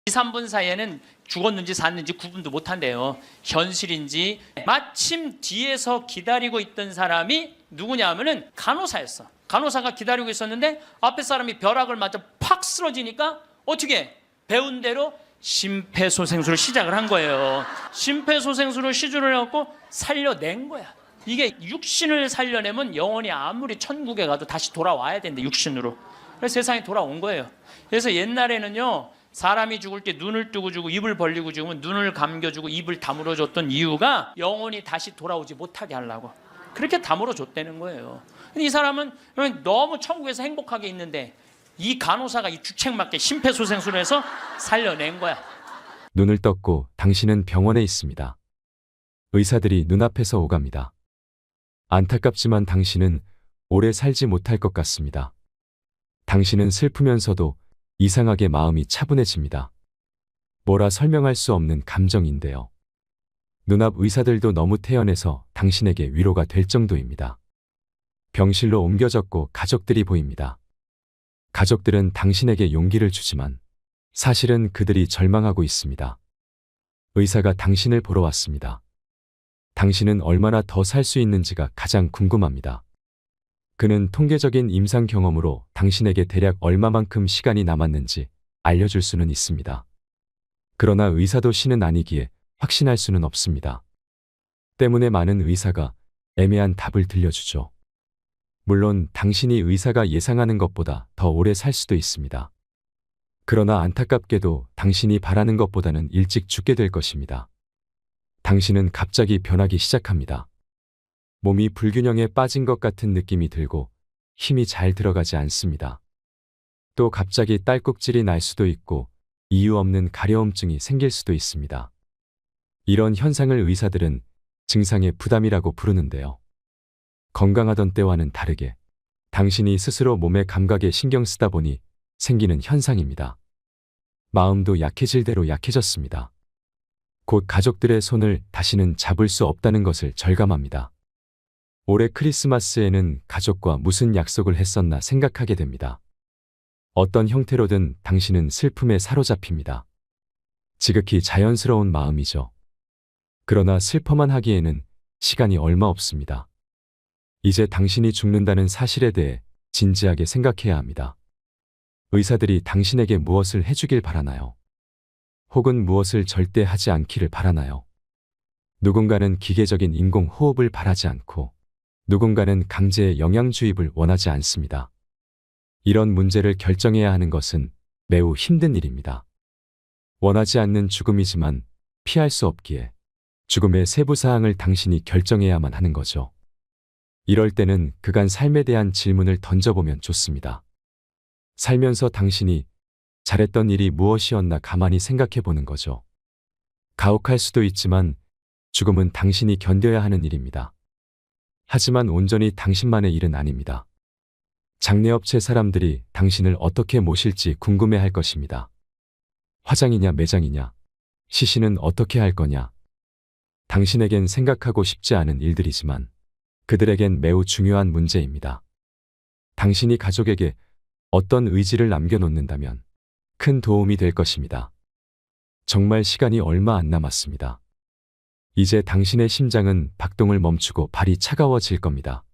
2, 3분 사이에는 죽었는지 샀는지 구분도 못한대요. 현실인지. 마침 뒤에서 기다리고 있던 사람이 누구냐 하면은 간호사였어. 간호사가 기다리고 있었는데 앞에 사람이 벼락을 맞아 팍 쓰러지니까 어떻게 배운 대로 심폐소생술을 시작을 한 거예요. 심폐소생술을 시주를 해갖고 살려낸 거야. 이게 육신을 살려내면 영혼이 아무리 천국에 가도 다시 돌아와야 된대, 육신으로. 그래서 세상에 돌아온 거예요. 그래서 옛날에는요, 사람이 죽을 때 눈을 뜨고 죽고 입을 벌리고 죽으면 눈을 감겨주고 입을 다물어줬던 이유가 영혼이 다시 돌아오지 못하게 하려고. 그렇게 다물어줬다는 거예요. 근데 이 사람은 너무 천국에서 행복하게 있는데 이 간호사가 이 주책맞게 심폐소생술을 해서 살려낸 거야. 눈을 떴고 당신은 병원에 있습니다. 의사들이 눈앞에서 오갑니다. 안타깝지만 당신은 오래 살지 못할 것 같습니다. 당신은 슬프면서도 이상하게 마음이 차분해집니다. 뭐라 설명할 수 없는 감정인데요. 눈앞 의사들도 너무 태연해서 당신에게 위로가 될 정도입니다. 병실로 옮겨졌고 가족들이 보입니다. 가족들은 당신에게 용기를 주지만 사실은 그들이 절망하고 있습니다. 의사가 당신을 보러 왔습니다. 당신은 얼마나 더 살 수 있는지가 가장 궁금합니다. 그는 통계적인 임상 경험으로 당신에게 대략 얼마만큼 시간이 남았는지 알려줄 수는 있습니다. 그러나 의사도 신은 아니기에 확신할 수는 없습니다. 때문에 많은 의사가 애매한 답을 들려주죠. 물론 당신이 의사가 예상하는 것보다 더 오래 살 수도 있습니다. 그러나 안타깝게도 당신이 바라는 것보다는 일찍 죽게 될 것입니다. 당신은 갑자기 변하기 시작합니다. 몸이 불균형에 빠진 것 같은 느낌이 들고 힘이 잘 들어가지 않습니다. 또 갑자기 딸꾹질이 날 수도 있고 이유 없는 가려움증이 생길 수도 있습니다. 이런 현상을 의사들은 증상의 부담이라고 부르는데요. 건강하던 때와는 다르게 당신이 스스로 몸의 감각에 신경 쓰다 보니 생기는 현상입니다. 마음도 약해질 대로 약해졌습니다. 곧 가족들의 손을 다시는 잡을 수 없다는 것을 절감합니다. 올해 크리스마스에는 가족과 무슨 약속을 했었나 생각하게 됩니다. 어떤 형태로든 당신은 슬픔에 사로잡힙니다. 지극히 자연스러운 마음이죠. 그러나 슬퍼만 하기에는 시간이 얼마 없습니다. 이제 당신이 죽는다는 사실에 대해 진지하게 생각해야 합니다. 의사들이 당신에게 무엇을 해주길 바라나요? 혹은 무엇을 절대 하지 않기를 바라나요? 누군가는 기계적인 인공호흡을 바라지 않고 누군가는 강제의 영양주입을 원하지 않습니다. 이런 문제를 결정해야 하는 것은 매우 힘든 일입니다. 원하지 않는 죽음이지만 피할 수 없기에 죽음의 세부 사항을 당신이 결정해야만 하는 거죠. 이럴 때는 그간 삶에 대한 질문을 던져보면 좋습니다. 살면서 당신이 잘했던 일이 무엇이었나 가만히 생각해 보는 거죠. 가혹할 수도 있지만 죽음은 당신이 견뎌야 하는 일입니다. 하지만 온전히 당신만의 일은 아닙니다. 장례업체 사람들이 당신을 어떻게 모실지 궁금해할 것입니다. 화장이냐 매장이냐, 시신은 어떻게 할 거냐. 당신에겐 생각하고 싶지 않은 일들이지만 그들에겐 매우 중요한 문제입니다. 당신이 가족에게 어떤 의지를 남겨놓는다면 큰 도움이 될 것입니다. 정말 시간이 얼마 안 남았습니다. 이제 당신의 심장은 박동을 멈추고 발이 차가워질 겁니다.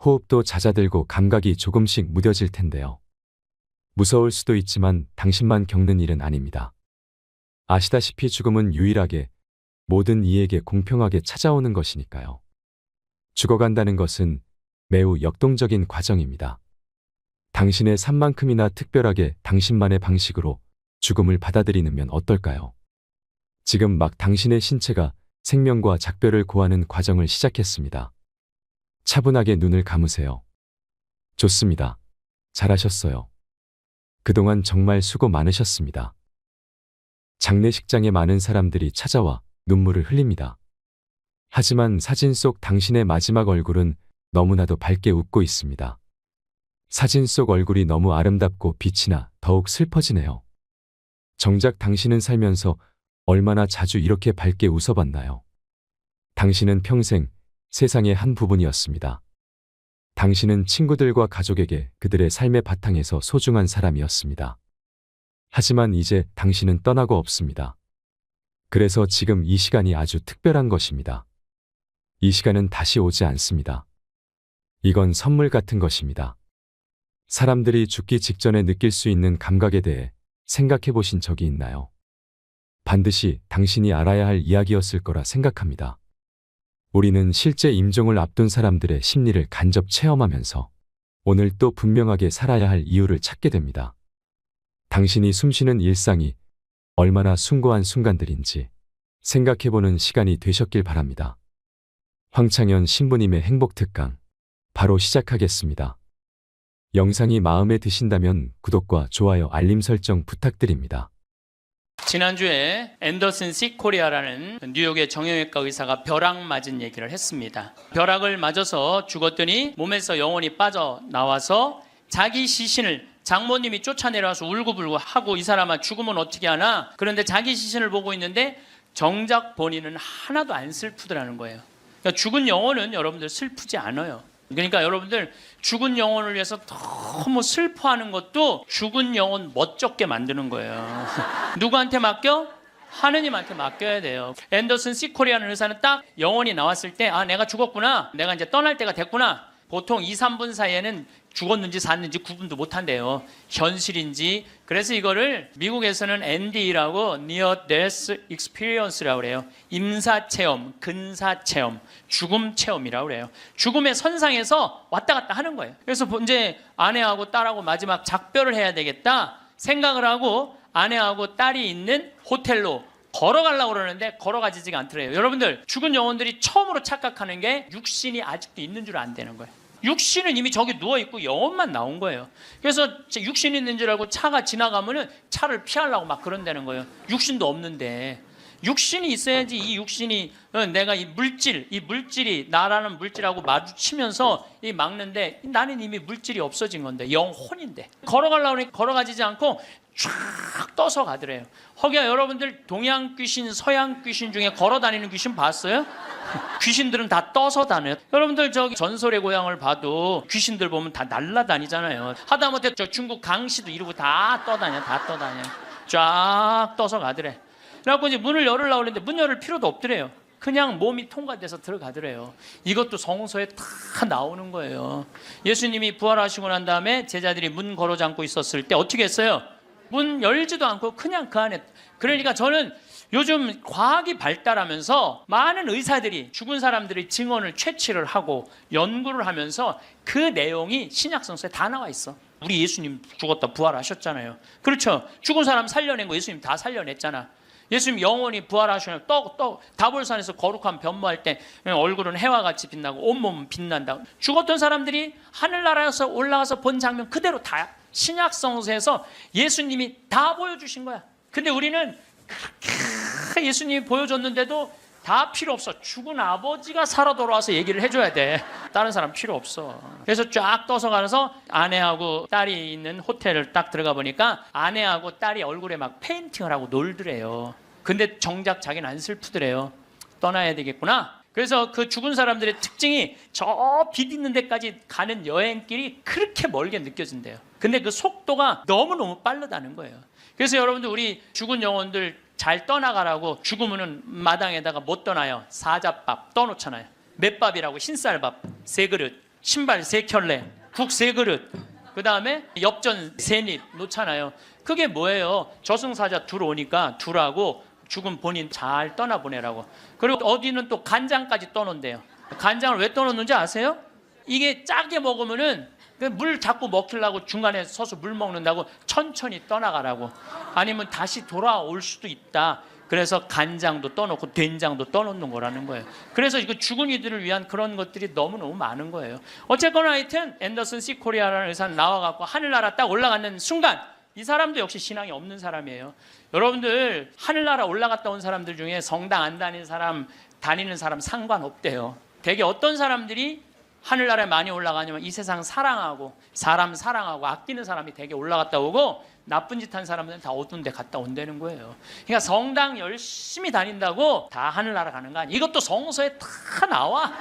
호흡도 잦아들고 감각이 조금씩 무뎌질 텐데요. 무서울 수도 있지만 당신만 겪는 일은 아닙니다. 아시다시피 죽음은 유일하게 모든 이에게 공평하게 찾아오는 것이니까요. 죽어간다는 것은 매우 역동적인 과정입니다. 당신의 삶만큼이나 특별하게 당신만의 방식으로 죽음을 받아들이면 어떨까요? 지금 막 당신의 신체가 생명과 작별을 고하는 과정을 시작했습니다. 차분하게 눈을 감으세요. 좋습니다. 잘하셨어요. 그동안 정말 수고 많으셨습니다. 장례식장에 많은 사람들이 찾아와 눈물을 흘립니다. 하지만 사진 속 당신의 마지막 얼굴은 너무나도 밝게 웃고 있습니다. 사진 속 얼굴이 너무 아름답고 빛이 나 더욱 슬퍼지네요. 정작 당신은 살면서 얼마나 자주 이렇게 밝게 웃어봤나요? 당신은 평생 세상의 한 부분이었습니다. 당신은 친구들과 가족에게 그들의 삶의 바탕에서 소중한 사람이었습니다. 하지만 이제 당신은 떠나고 없습니다. 그래서 지금 이 시간이 아주 특별한 것입니다. 이 시간은 다시 오지 않습니다. 이건 선물 같은 것입니다. 사람들이 죽기 직전에 느낄 수 있는 감각에 대해 생각해 보신 적이 있나요? 반드시 당신이 알아야 할 이야기였을 거라 생각합니다. 우리는 실제 임종을 앞둔 사람들의 심리를 간접 체험하면서 오늘 또 분명하게 살아야 할 이유를 찾게 됩니다. 당신이 숨쉬는 일상이 얼마나 숭고한 순간들인지 생각해보는 시간이 되셨길 바랍니다. 황창현 신부님의 행복특강 바로 시작하겠습니다. 영상이 마음에 드신다면 구독과 좋아요, 알림 설정 부탁드립니다. 지난주에 앤더슨 시 코리아라는 뉴욕의 정형외과 의사가 벼락 맞은 얘기를 했습니다. 벼락을 맞아서 죽었더니 몸에서 영혼이 빠져나와서 자기 시신을 장모님이 쫓아내려와서 울고불고 하고 이 사람아 죽으면 어떻게 하나? 그런데 자기 시신을 보고 있는데 정작 본인은 하나도 안 슬프더라는 거예요. 그러니까 죽은 영혼은 여러분들 슬프지 않아요. 그러니까 여러분들 죽은 영혼을 위해서 너무 슬퍼하는 것도 죽은 영혼 멋쩍게 만드는 거예요. 누구한테 맡겨? 하느님한테 맡겨야 돼요. 앤더슨 시 코리아는 의사는 딱 영혼이 나왔을 때 아, 내가 죽었구나. 내가 이제 떠날 때가 됐구나. 보통 2, 3분 사이에는 죽었는지 샀는지 구분도 못한대요. 현실인지. 그래서 이거를 미국에서는 ND라고 Near Death Experience라고 그래요. 임사체험, 근사체험, 죽음체험이라고 그래요. 죽음의 선상에서 왔다 갔다 하는 거예요. 그래서 이제 아내하고 딸하고 마지막 작별을 해야 되겠다 생각을 하고 아내하고 딸이 있는 호텔로 걸어가려고 그러는데 걸어가지지가 않더래요. 여러분들 죽은 영혼들이 처음으로 착각하는 게 육신이 아직도 있는 줄 안 되는 거예요. 육신은 이미 저기 누워있고 영혼만 나온 거예요. 그래서 육신이 있는 줄 알고 차가 지나가면은 차를 피하려고 막 그런다는 거예요. 육신도 없는데 육신이 있어야지. 이 육신이 내가 이 물질이 나라는 물질하고 마주치면서 이 막는데 나는 이미 물질이 없어진 건데 영혼인데 걸어가려고 하니 걸어가지지 않고 쫙 떠서 가더래요. 허기야 여러분들 동양 귀신, 서양 귀신 중에 걸어다니는 귀신 봤어요? 귀신들은 다 떠서 다녀요. 여러분들 저기 전설의 고향을 봐도 귀신들 보면 다 날아다니잖아요. 하다못해 저 중국 강씨도 이러고 다 떠다녀. 쫙 떠서 가더래. 그래갖고 이제 문을 열으려고 했는데 문 열을 필요도 없더래요. 그냥 몸이 통과돼서 들어가더래요. 이것도 성서에 다 나오는 거예요. 예수님이 부활하시고 난 다음에 제자들이 문 걸어 잠고 있었을 때 어떻게 했어요? 문 열지도 않고 그냥 그 안에. 그러니까 저는 요즘 과학이 발달하면서 많은 의사들이 죽은 사람들의 증언을 채취를 하고 연구를 하면서 그 내용이 신약성서에 다 나와 있어. 우리 예수님 죽었다 부활하셨잖아요. 그렇죠? 죽은 사람 살려낸 거 예수님 다 살려냈잖아. 예수님 영원히 부활하시면 다볼산에서 거룩한 변모할 때 얼굴은 해와 같이 빛나고 온몸은 빛난다. 죽었던 사람들이 하늘나라에서 올라가서 본 장면 그대로 다 신약성서에서 예수님이 다 보여주신 거야. 근데 우리는 그렇게 예수님이 보여줬는데도 다 필요 없어. 죽은 아버지가 살아 돌아와서 얘기를 해줘야 돼. 다른 사람 필요 없어. 그래서 쫙 떠서 가서 아내하고 딸이 있는 호텔을 딱 들어가 보니까 아내하고 딸이 얼굴에 막 페인팅을 하고 놀더래요. 근데 정작 자기는 안 슬프더래요. 떠나야 되겠구나. 그래서 그 죽은 사람들의 특징이 저 빛 있는 데까지 가는 여행길이 그렇게 멀게 느껴진대요. 근데 그 속도가 너무너무 빠르다는 거예요. 그래서 여러분들 우리 죽은 영혼들 잘 떠나가라고 죽으면은 마당에다가 못 떠나요. 사자밥 떠놓잖아요. 맷밥이라고 흰쌀밥 3그릇, 신발 3켤레, 국 3그릇, 그 다음에 엽전 3입 놓잖아요. 그게 뭐예요? 저승사자 둘 오니까 둘하고 죽은 본인 잘 떠나보내라고. 그리고 어디는 또 간장까지 떠놓는데요. 간장을 왜 떠놓는지 아세요? 이게 짜게 먹으면은 물 자꾸 먹히려고 중간에 서서 물 먹는다고 천천히 떠나가라고. 아니면 다시 돌아올 수도 있다. 그래서 간장도 떠놓고 된장도 떠놓는 거라는 거예요. 그래서 이거 죽은 이들을 위한 그런 것들이 너무너무 많은 거예요. 어쨌거나 하여튼 앤더슨 시 코리아라는 의사는 나와갖고 하늘나라 딱 올라가는 순간 이 사람도 역시 신앙이 없는 사람이에요. 여러분들 하늘나라 올라갔다 온 사람들 중에 성당 안 다니는 사람 상관없대요. 되게 어떤 사람들이 하늘나라에 많이 올라가냐면 이 세상 사랑하고 사람 사랑하고 아끼는 사람이 되게 올라갔다 오고 나쁜 짓 한 사람들은 다 어두운 데 갔다 온다는 거예요. 그러니까 성당 열심히 다닌다고 다 하늘나라 가는 거 아니에요. 이것도 성서에 다 나와.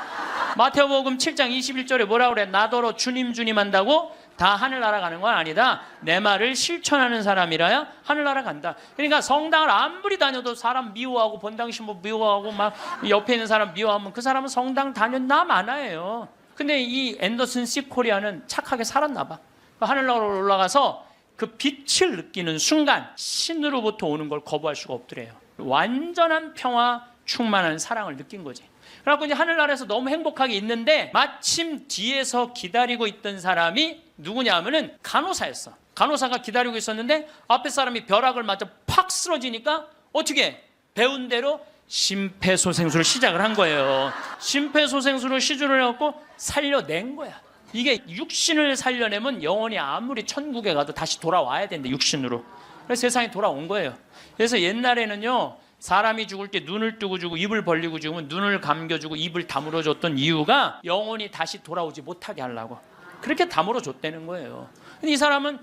마태복음 7장 21절에 뭐라 그래? 나더러 주님 주님 한다고 다 하늘나라 가는 건 아니다. 내 말을 실천하는 사람이라야 하늘나라 간다. 그러니까 성당을 아무리 다녀도 사람 미워하고 본당 신부 미워하고 막 옆에 있는 사람 미워하면 그 사람은 성당 다녔 나 마나예요. 근데 이 앤더슨 C 코리아는 착하게 살았나 봐. 하늘나라로 올라가서 그 빛을 느끼는 순간 신으로부터 오는 걸 거부할 수가 없더래요. 완전한 평화, 충만한 사랑을 느낀 거지. 그래갖고 이제 하늘나라에서 너무 행복하게 있는데 마침 뒤에서 기다리고 있던 사람이 누구냐면은 간호사였어. 간호사가 기다리고 있었는데 앞에 사람이 벼락을 맞아 팍 쓰러지니까 어떻게 배운 대로 심폐소생술을 시작을 한 거예요. 심폐소생술을 시술을 해갖고 살려낸 거야. 이게 육신을 살려내면 영혼이 아무리 천국에 가도 다시 돌아와야 된대, 육신으로. 그래서 세상에 돌아온 거예요. 그래서 옛날에는요, 사람이 죽을 때 눈을 뜨고 주고 입을 벌리고 죽으면 눈을 감겨주고 입을 다물어 줬던 이유가 영혼이 다시 돌아오지 못하게 하려고. 그렇게 다물어 줬다는 거예요. 근데 이 사람은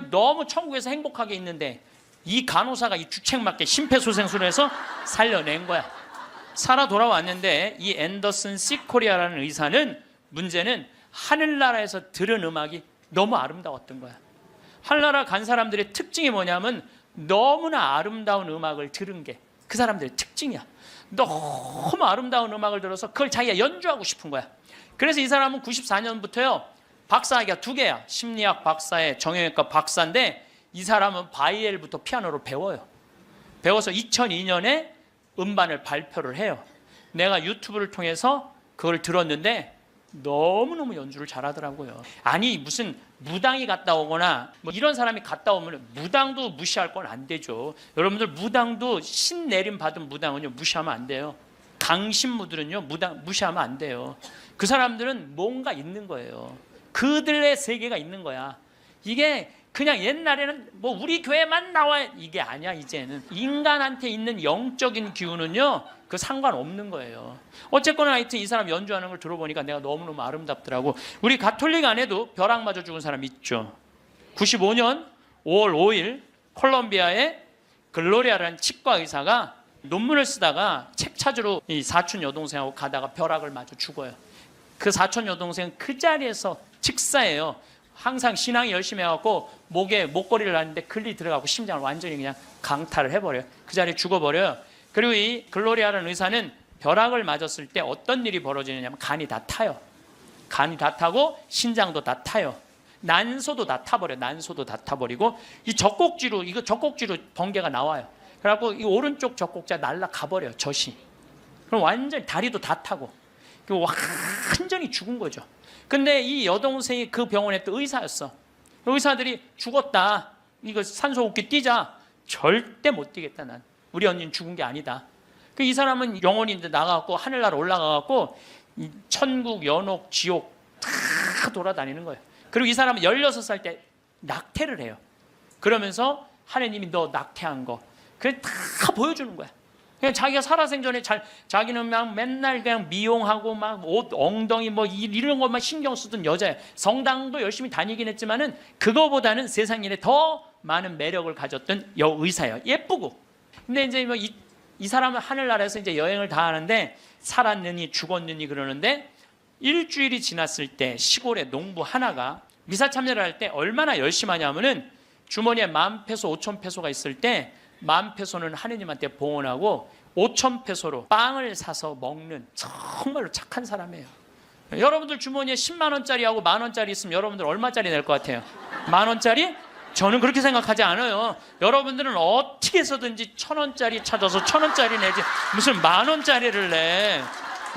너무 천국에서 행복하게 있는데 이 간호사가 이 주책맞게 심폐소생술을 해서 살려낸 거야. 살아 돌아왔는데 이 앤더슨 C 코리아라는 의사는 문제는 하늘나라에서 들은 음악이 너무 아름다웠던 거야. 하늘나라 간 사람들의 특징이 뭐냐면 너무나 아름다운 음악을 들은 게 그 사람들의 특징이야. 너무 아름다운 음악을 들어서 그걸 자기가 연주하고 싶은 거야. 그래서 이 사람은 94년부터요 박사학위가 2개야. 심리학 박사에 정형외과 박사인데 이 사람은 바이엘부터 피아노를 배워요. 배워서 2002년에 음반을 발표를 해요. 내가 유튜브를 통해서 그걸 들었는데 너무너무 연주를 잘하더라고요. 아니 무슨 무당이 갔다 오거나 뭐 이런 사람이 갔다 오면 무당도 무시할 건 안 되죠. 여러분들 무당도 신 내림 받은 무당은요 무시하면 안 돼요. 강신무들은요 무당 무시하면 안 돼요. 그 사람들은 뭔가 있는 거예요. 그들의 세계가 있는 거야. 이게 그냥 옛날에는 뭐 우리 교회만 나와 이게 아니야. 이제는 인간한테 있는 영적인 기운은요 그 상관없는 거예요. 어쨌거나 하여튼 이 사람 연주하는 걸 들어보니까 내가 너무너무 아름답더라고. 우리 가톨릭 안에도 벼락 맞아 죽은 사람 있죠. 95년 5월 5일 콜롬비아의 글로리아라는 치과 의사가 논문을 쓰다가 책 찾으러 이 사촌 여동생하고 가다가 벼락을 맞아 죽어요. 그 사촌 여동생은 그 자리에서 직사예요. 항상 신앙이 열심히 해갖고 목에 목걸이를 하는데 글리 들어가고 심장을 완전히 그냥 강탈을 해버려요. 그 자리에 죽어버려요. 그리고 이 글로리아라는 의사는 벼락을 맞았을 때 어떤 일이 벌어지느냐면 간이 다 타요. 간이 다 타고 신장도 다 타요. 난소도 다 타버려요. 난소도 다 타버리고 이 젖꼭지로 번개가 나와요. 그래갖고 이 오른쪽 젖꼭지가 날아가버려요. 젖이. 그럼 완전히 다리도 다 타고 완전히 죽은 거죠. 근데 이 여동생이 그 병원에 또 의사였어. 의사들이 죽었다. 이거 산소호흡기 뛰자. 절대 못 뛰겠다 난. 우리 언니는 죽은 게 아니다. 이 사람은 영혼인데 나가갖고 하늘나라 올라가갖고 천국, 연옥, 지옥 다 돌아다니는 거예요. 그리고 이 사람은 16살 때 낙태를 해요. 그러면서 하느님이 너 낙태한 거 그래 다 보여주는 거야. 그냥 자기가 살아생전에 자기는 막 맨날 그냥 미용하고 막 옷 엉덩이 뭐 이런 것만 신경 쓰던 여자예요. 성당도 열심히 다니긴 했지만은 그거보다는 세상 일에 더 많은 매력을 가졌던 여의사예요. 예쁘고. 근데 이제 뭐 이 사람은 하늘나라에서 이제 여행을 다 하는데 살았느니 죽었느니 그러는데 일주일이 지났을 때 시골의 농부 하나가 미사 참여를 할 때 얼마나 열심히 하냐면은 주머니에 10,000페소, 5,000페소가 있을 때 10,000페소는 하느님한테 봉헌하고 5,000페소로 빵을 사서 먹는 정말로 착한 사람이에요. 여러분들 주머니에 10만 원짜리하고 10,000원짜리 있으면 여러분들 얼마짜리 낼 것 같아요? 10,000원짜리? 저는 그렇게 생각하지 않아요. 여러분들은 어떻게 해서든지 1,000원짜리 찾아서 1,000원짜리 내지 무슨 10,000원짜리를 내.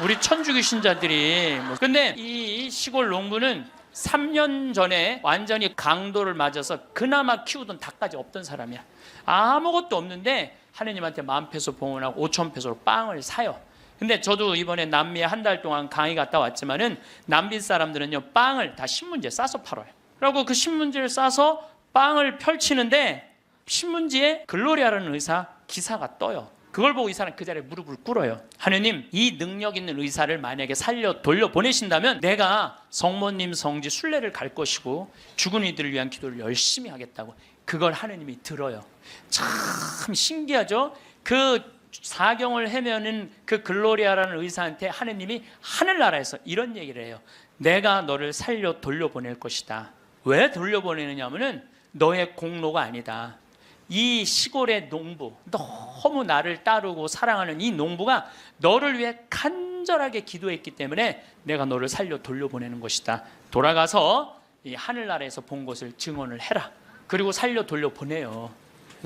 우리 천주교 신자들이. 근데 이 시골 농부는 3년 전에 완전히 강도를 맞아서 그나마 키우던 닭까지 없던 사람이야. 아무것도 없는데 하느님한테 10,000페소 봉헌하고 5,000페소로 빵을 사요. 근데 저도 이번에 남미에 한 달 동안 강의 갔다 왔지만은 남미 사람들은요 빵을 다 신문지에 싸서 팔아요. 그리고 그 신문지를 싸서 빵을 펼치는데 신문지에 글로리아라는 의사 기사가 떠요. 그걸 보고 이 사람 그 자리에 무릎을 꿇어요. 하느님, 이 능력 있는 의사를 만약에 살려 돌려보내신다면 내가 성모님 성지 순례를 갈 것이고 죽은 이들을 위한 기도를 열심히 하겠다고. 그걸 하느님이 들어요. 참 신기하죠? 그 사경을 헤매는 그 글로리아라는 의사한테 하느님이 하늘나라에서 이런 얘기를 해요. 내가 너를 살려 돌려보낼 것이다. 왜 돌려보내느냐면은 너의 공로가 아니다. 이 시골의 농부, 너무 나를 따르고 사랑하는 이 농부가 너를 위해 간절하게 기도했기 때문에 내가 너를 살려 돌려보내는 것이다. 돌아가서 이 하늘나라에서 본 것을 증언을 해라. 그리고 살려 돌려보내요.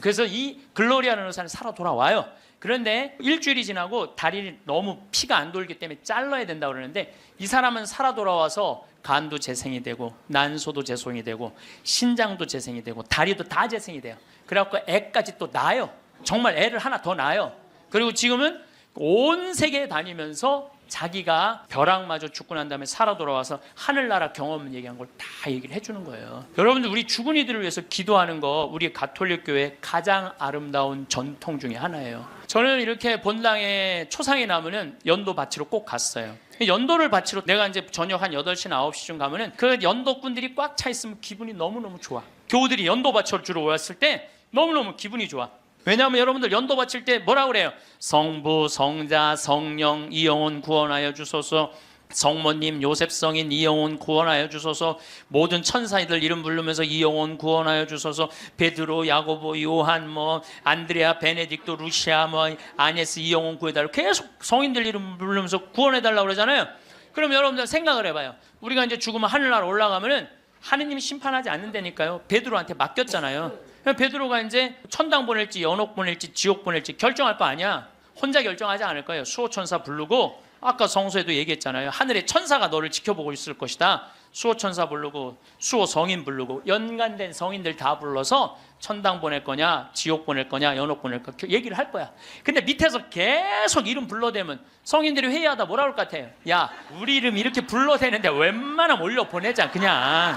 그래서 이 글로리아라는 의사는 살아 돌아와요. 그런데 일주일이 지나고 다리를 너무 피가 안 돌기 때문에 잘라야 된다고 그러는데 이 사람은 살아 돌아와서 간도 재생이 되고 난소도 재생이 되고 신장도 재생이 되고 다리도 다 재생이 돼요. 그래갖고 애까지 또 낳아요. 정말 애를 하나 더 낳아요. 그리고 지금은 온 세계에 다니면서 자기가 벼락마저 죽고 난 다음에 살아 돌아와서 하늘나라 경험 얘기한 걸 다 얘기를 해주는 거예요. 여러분들 우리 죽은 이들을 위해서 기도하는 거 우리 가톨릭 교회 가장 아름다운 전통 중에 하나예요. 저는 이렇게 본당에 초상이 나면은 연도 바치러 꼭 갔어요. 연도를 바치러 내가 이제 저녁 한 8시나 9시쯤 가면은 그 연도꾼들이 꽉 차 있으면 기분이 너무너무 좋아. 교우들이 연도 바치러 주러 왔을 때 너무너무 기분이 좋아. 왜냐하면 여러분들 연도 바칠 때 뭐라 그래요? 성부, 성자, 성령, 이 영혼 구원하여 주소서. 성모님, 요셉 성인 이 영혼 구원하여 주소서. 모든 천사이들 이름 부르면서 이 영혼 구원하여 주소서. 베드로, 야고보, 요한, 안드레아, 베네딕토, 루시아, 아네스 이 영혼 구해달라고 계속 성인들 이름 부르면서 구원해달라고 그러잖아요. 그럼 여러분들 생각을 해봐요. 우리가 이제 죽으면 하늘나라 올라가면은 하느님이 심판하지 않는다니까요. 베드로한테 맡겼잖아요. 베드로가 이제 천당 보낼지 연옥 보낼지 지옥 보낼지 결정할 거 아니야. 혼자 결정하지 않을 거예요. 수호천사 부르고 아까 성서에도 얘기했잖아요. 하늘의 천사가 너를 지켜보고 있을 것이다. 수호천사 부르고 수호 성인 부르고 연관된 성인들 다 불러서 천당 보낼 거냐 지옥 보낼 거냐 연옥 보낼 거냐 얘기를 할 거야. 근데 밑에서 계속 이름 불러대면 성인들이 회의하다 뭐라 그럴 것 같아요? 야 우리 이름 이렇게 불러대는데 웬만하면 올려보내자 그냥.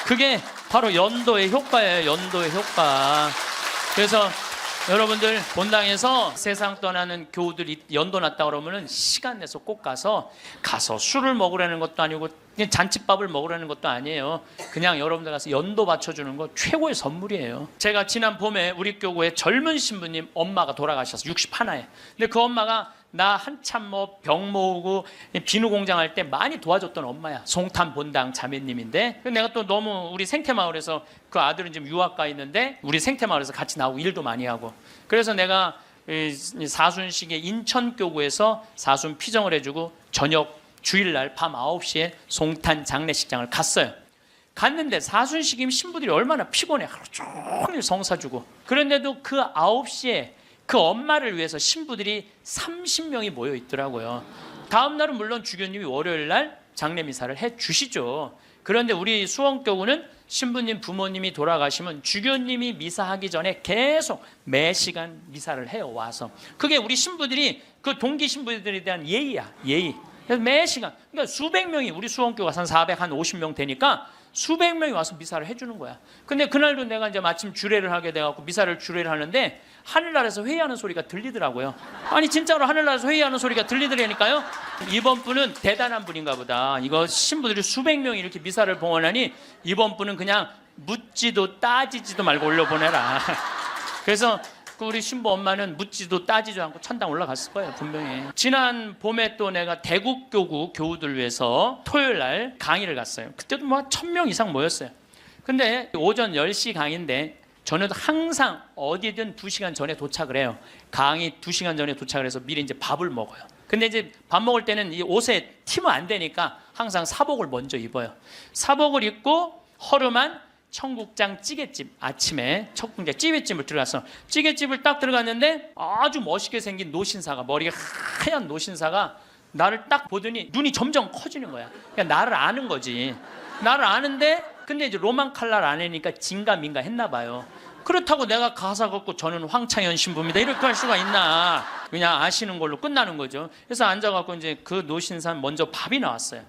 그게 바로 연도의 효과예요. 연도의 효과. 그래서 여러분들 본당에서 세상 떠나는 교우들이 연도 났다 그러면은 시간 내서 꼭 가서 술을 먹으라는 것도 아니고 그냥 잔치밥을 먹으라는 것도 아니에요. 그냥 여러분들 가서 연도 바쳐주는 거 최고의 선물이에요. 제가 지난 봄에 우리 교구에 젊은 신부님 엄마가 돌아가셔서 61에. 근데 그 엄마가 나 한참 병 모으고 비누 공장 할 때 많이 도와줬던 엄마야. 송탄 본당 자매님인데 내가 또 너무 우리 생태마을에서 그 아들은 지금 유학 가 있는데 우리 생태마을에서 같이 나오고 일도 많이 하고 그래서 내가 사순식에 인천교구에서 사순 피정을 해주고 저녁 주일날 밤 9시에 송탄 장례식장을 갔어요. 갔는데 사순식이면 신부들이 얼마나 피곤해. 하루 종일 성사주고. 그런데도 그 9시에 그 엄마를 위해서 신부들이 30명이 모여 있더라고요. 다음 날은 물론 주교님이 월요일 날 장례 미사를 해 주시죠. 그런데 우리 수원교구는 신부님 부모님이 돌아가시면 주교님이 미사하기 전에 계속 매 시간 미사를 해요. 와서 그게 우리 신부들이 그 동기 신부들에 대한 예의야. 예의. 그래서 매 시간 그러니까 수백 명이 우리 수원교가 한 450명 되니까 수백 명이 와서 미사를 해주는 거야. 근데 그날도 내가 이제 마침 주례를 하게 돼갖고 미사를 주례를 하는데 하늘나라에서 회의하는 소리가 들리더라고요. 아니 진짜로 하늘나라에서 회의하는 소리가 들리더라니까요. 이번 분은 대단한 분인가 보다. 이거 신부들이 수백 명이 이렇게 미사를 봉헌하니 이번 분은 그냥 묻지도 따지지도 말고 올려보내라. 그래서 우리 신부 엄마는 묻지도 따지도 않고 천당 올라갔을 거예요. 분명히. 지난 봄에 또 내가 대국교구 교우들 위해서 토요일 날 강의를 갔어요. 그때도 1000명 이상 모였어요. 근데 오전 10시 강의인데 저는 항상 어디든 2시간 전에 도착을 해요. 강의 2시간 전에 도착을 해서 미리 이제 밥을 먹어요. 근데 이제 밥 먹을 때는 이 옷에 티면 안 되니까 항상 사복을 먼저 입어요. 사복을 입고 허름한 청국장 찌개집 아침에 청국장 찌개집을 들어갔어. 찌개집을 딱 들어갔는데 아주 멋있게 생긴 노신사가 머리가 하얀 노신사가 나를 딱 보더니 눈이 점점 커지는 거야. 그러니까 나를 아는 거지. 나를 아는데 근데 이제 로만 칼날 아내니까 진가민가 했나 봐요. 그렇다고 내가 가사 걷고 저는 황창현 신부입니다 이렇게 할 수가 있나. 그냥 아시는 걸로 끝나는 거죠. 그래서 앉아갖고 이제 그 노신사 먼저 밥이 나왔어요.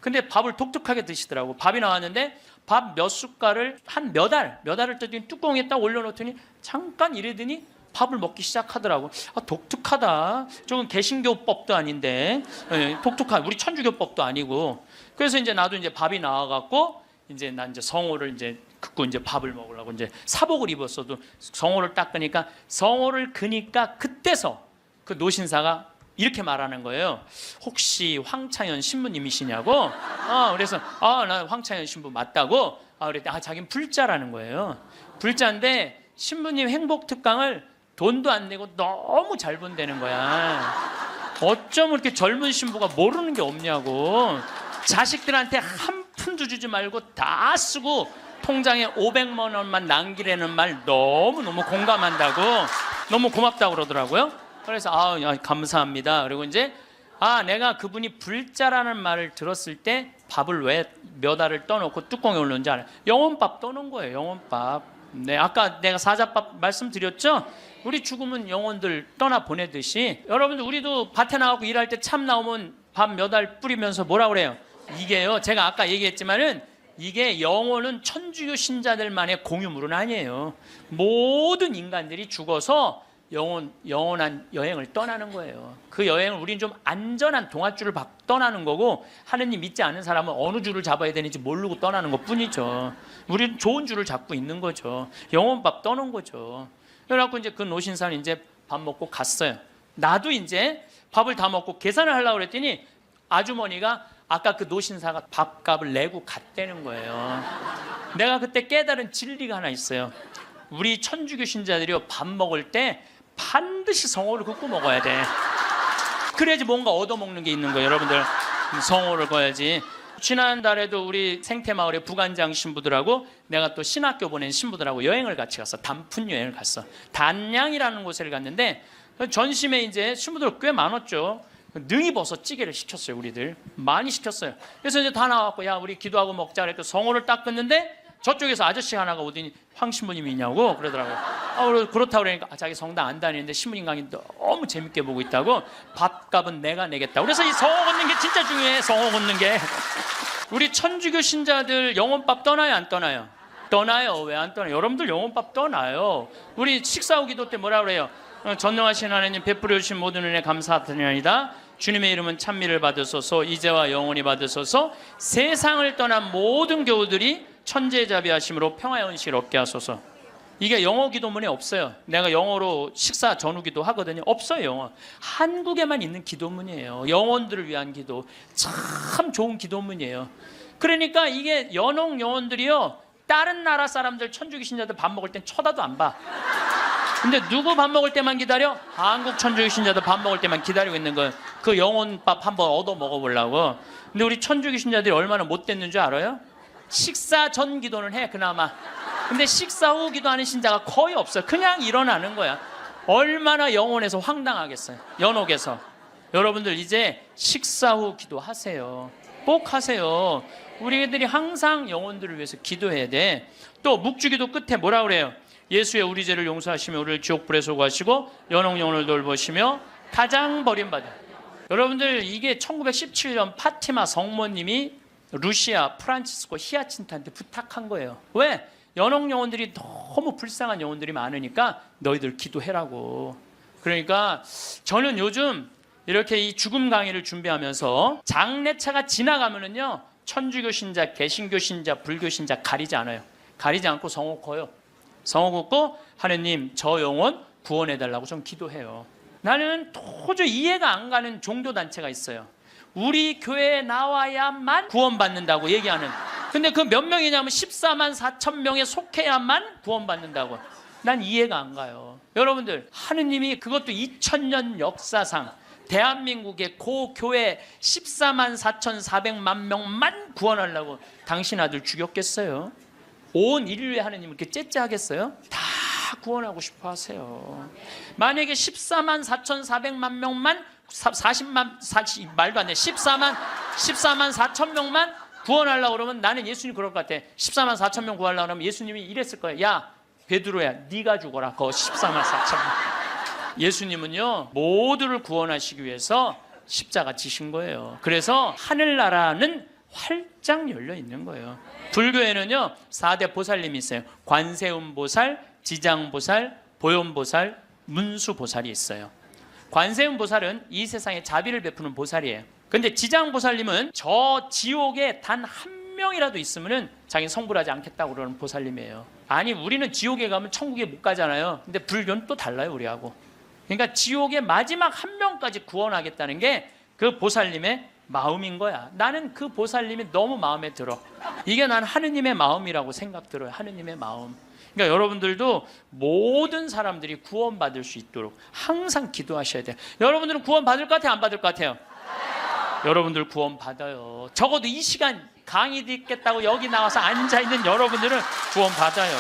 근데 밥을 독특하게 드시더라고. 밥이 나왔는데 밥 몇 숟갈을 한 몇 알을 뜨더니 뚜껑에 딱 올려놓더니 잠깐 이러더니 밥을 먹기 시작하더라고. 아, 독특하다. 저건 개신교법도 아닌데 독특한 우리 천주교법도 아니고. 그래서 이제 나도 이제 밥이 나와갖고 이제 난 이제 성호를 이제 긋고 이제 밥을 먹으려고 이제 사복을 입었어도 성호를 딱 끄니까 성호를 그니까 그때서 그 노신사가 이렇게 말하는 거예요. 혹시 황창현 신부님이시냐고? 그래서 나 황창현 신부 맞다고. 그랬더니 자기는 불자라는 거예요. 불자인데 신부님 행복 특강을 돈도 안 내고 너무 잘 본다는 거야. 어쩜 이렇게 젊은 신부가 모르는 게 없냐고. 자식들한테 한 푼도 주지 말고 다 쓰고 통장에 500만 원만 남기라는 말 너무너무 공감한다고, 너무 고맙다고 그러더라고요. 그래서 감사합니다. 그리고 이제 내가 그분이 불자라는 말을 들었을 때 밥을 왜 몇 알을 떠놓고 뚜껑에 올렸는지 알아요. 영혼밥 떠놓은 거예요. 영혼밥. 네, 아까 내가 사자밥 말씀드렸죠. 우리 죽으면 영혼들 떠나 보내듯이 여러분들 우리도 밭에 나가고 일할 때 참 나오면 밥 몇 알 뿌리면서 뭐라 그래요? 이게요, 제가 아까 얘기했지만은 이게 영혼은 천주교 신자들만의 공유물은 아니에요. 모든 인간들이 죽어서 영원한 여행을 떠나는 거예요. 그 여행을 우리는 좀 안전한 동아줄을 떠나는 거고, 하느님 믿지 않는 사람은 어느 줄을 잡아야 되는지 모르고 떠나는 것 뿐이죠. 우리는 좋은 줄을 잡고 있는 거죠. 영혼밥 떠는 거죠. 그래갖고 이제 그 노신사는 이제 밥 먹고 갔어요. 나도 이제 밥을 다 먹고 계산을 하려고 그랬더니 아주머니가 아까 그 노신사가 밥값을 내고 갔다는 거예요. 내가 그때 깨달은 진리가 하나 있어요. 우리 천주교 신자들이요, 밥 먹을 때 반드시 성호를 긋고 먹어야 돼. 그래야지 뭔가 얻어먹는 게 있는 거예요. 여러분들 성호를 그어야지. 지난달에도 우리 생태마을의 부관장 신부들하고 내가 또 신학교 보낸 신부들하고 여행을 같이 갔어. 단풍 여행을 갔어. 단양이라는 곳에 갔는데 전심에 이제 신부들 꽤 많았죠. 능이버섯 찌개를 시켰어요. 우리들 많이 시켰어요. 그래서 이제 다 나왔고, 야 우리 기도하고 먹자 그랬더니 성호를 딱 긋는데 저쪽에서 아저씨 하나가 오더니 황 신부님이 있냐고 그러더라고요. 그렇다고 그러니까 자기 성당 안 다니는데 신부님 강의 너무 재밌게 보고 있다고, 밥값은 내가 내겠다. 그래서 이 성호 걷는 게 진짜 중요해. 성호 걷는 게. 우리 천주교 신자들 영혼밥 떠나요 안 떠나요? 떠나요. 왜 안 떠나요? 여러분들 영혼밥 떠나요. 우리 식사 후 기도 때 뭐라 그래요? 전능하신 하나님 베풀어 주신 모든 은혜 감사드리나이다. 주님의 이름은 찬미를 받으소서, 이제와 영원히 받으소서. 세상을 떠난 모든 교우들이 천재자비하심으로 평화의 은식을 얻게 하소서. 이게 영어 기도문에 없어요. 내가 영어로 식사 전후 기도 하거든요. 없어요. 영어. 한국에만 있는 기도문이에요. 영혼들을 위한 기도. 참 좋은 기도문이에요. 그러니까 이게 연옥 영혼들이요, 다른 나라 사람들 천주교 신자들 밥 먹을 땐 쳐다도 안 봐. 근데 누구 밥 먹을 때만 기다려? 한국 천주교 신자들 밥 먹을 때만 기다리고 있는 거예요. 그 영혼밥 한번 얻어 먹어보려고. 근데 우리 천주교 신자들이 얼마나 못됐는 줄 알아요? 식사 전 기도는 해 그나마. 근데 식사 후 기도하는 신자가 거의 없어요. 그냥 일어나는 거야. 얼마나 영혼에서 황당하겠어요. 연옥에서. 여러분들 이제 식사 후 기도하세요. 꼭 하세요. 우리들이 항상 영혼들을 위해서 기도해야 돼. 또 묵주기도 끝에 뭐라 그래요? 예수의 우리 죄를 용서하시며 우리를 지옥불에 소구하시고 연옥 영혼을 돌보시며 가장 버림받은. 여러분들 이게 1917년 파티마 성모님이 루시아 프란치스코 히아친트한테 부탁한 거예요. 왜? 연옥 영혼들이 너무 불쌍한 영혼들이 많으니까 너희들 기도해라고. 그러니까 저는 요즘 이렇게 이 죽음 강의를 준비하면서 장례차가 지나가면은요, 천주교 신자, 개신교 신자, 불교 신자 가리지 않아요. 가리지 않고 성호 커요. 성호 걷고 하느님 저 영혼 구원해달라고 좀 기도해요. 나는 도저히 이해가 안 가는 종교단체가 있어요. 우리 교회에 나와야만 구원받는다고 얘기하는. 근데 그 몇 명이냐면 14만 4천 명에 속해야만 구원받는다고. 난 이해가 안 가요. 여러분들 하느님이 그것도 2000년 역사상 대한민국의 고교회 14만 4,400만 명만 구원하려고 당신 아들 죽였겠어요? 온 인류의 하느님 이렇게 째째하겠어요? 다 구원하고 싶어 하세요. 만약에 14만 4,400만 명만 말도 안 돼. 14만 4천 명만 구원하려고 그러면 나는 예수님 그럴 것 같아. 14만 4천 명 구하려고 그러면 예수님이 이랬을 거예요. 야 베드로야 네가 죽어라. 그 14만 4천 명. 예수님은요 모두를 구원하시기 위해서 십자가 지신 거예요. 그래서 하늘나라는 활짝 열려 있는 거예요. 불교에는요 4대 보살님이 있어요. 관세음보살, 지장보살, 보현보살, 문수보살이 있어요. 관세음보살은 이 세상에 자비를 베푸는 보살이에요. 근데 지장보살님은 저 지옥에 단 한 명이라도 있으면은 자기 성불하지 않겠다고 그러는 보살님이에요. 아니 우리는 지옥에 가면 천국에 못 가잖아요. 근데 불교는 또 달라요 우리하고. 그러니까 지옥의 마지막 한 명까지 구원하겠다는 게 그 보살님의 마음인 거야. 나는 그 보살님이 너무 마음에 들어. 이게 난 하느님의 마음이라고 생각 들어요. 하느님의 마음. 그러니까 여러분들도 모든 사람들이 구원받을 수 있도록 항상 기도하셔야 돼요. 여러분들은 구원 받을 것 같아요? 안 받을 것 같아요? 여러분들 구원 받아요. 적어도 이 시간 강의 듣겠다고 여기 나와서 앉아있는 여러분들은 구원 받아요.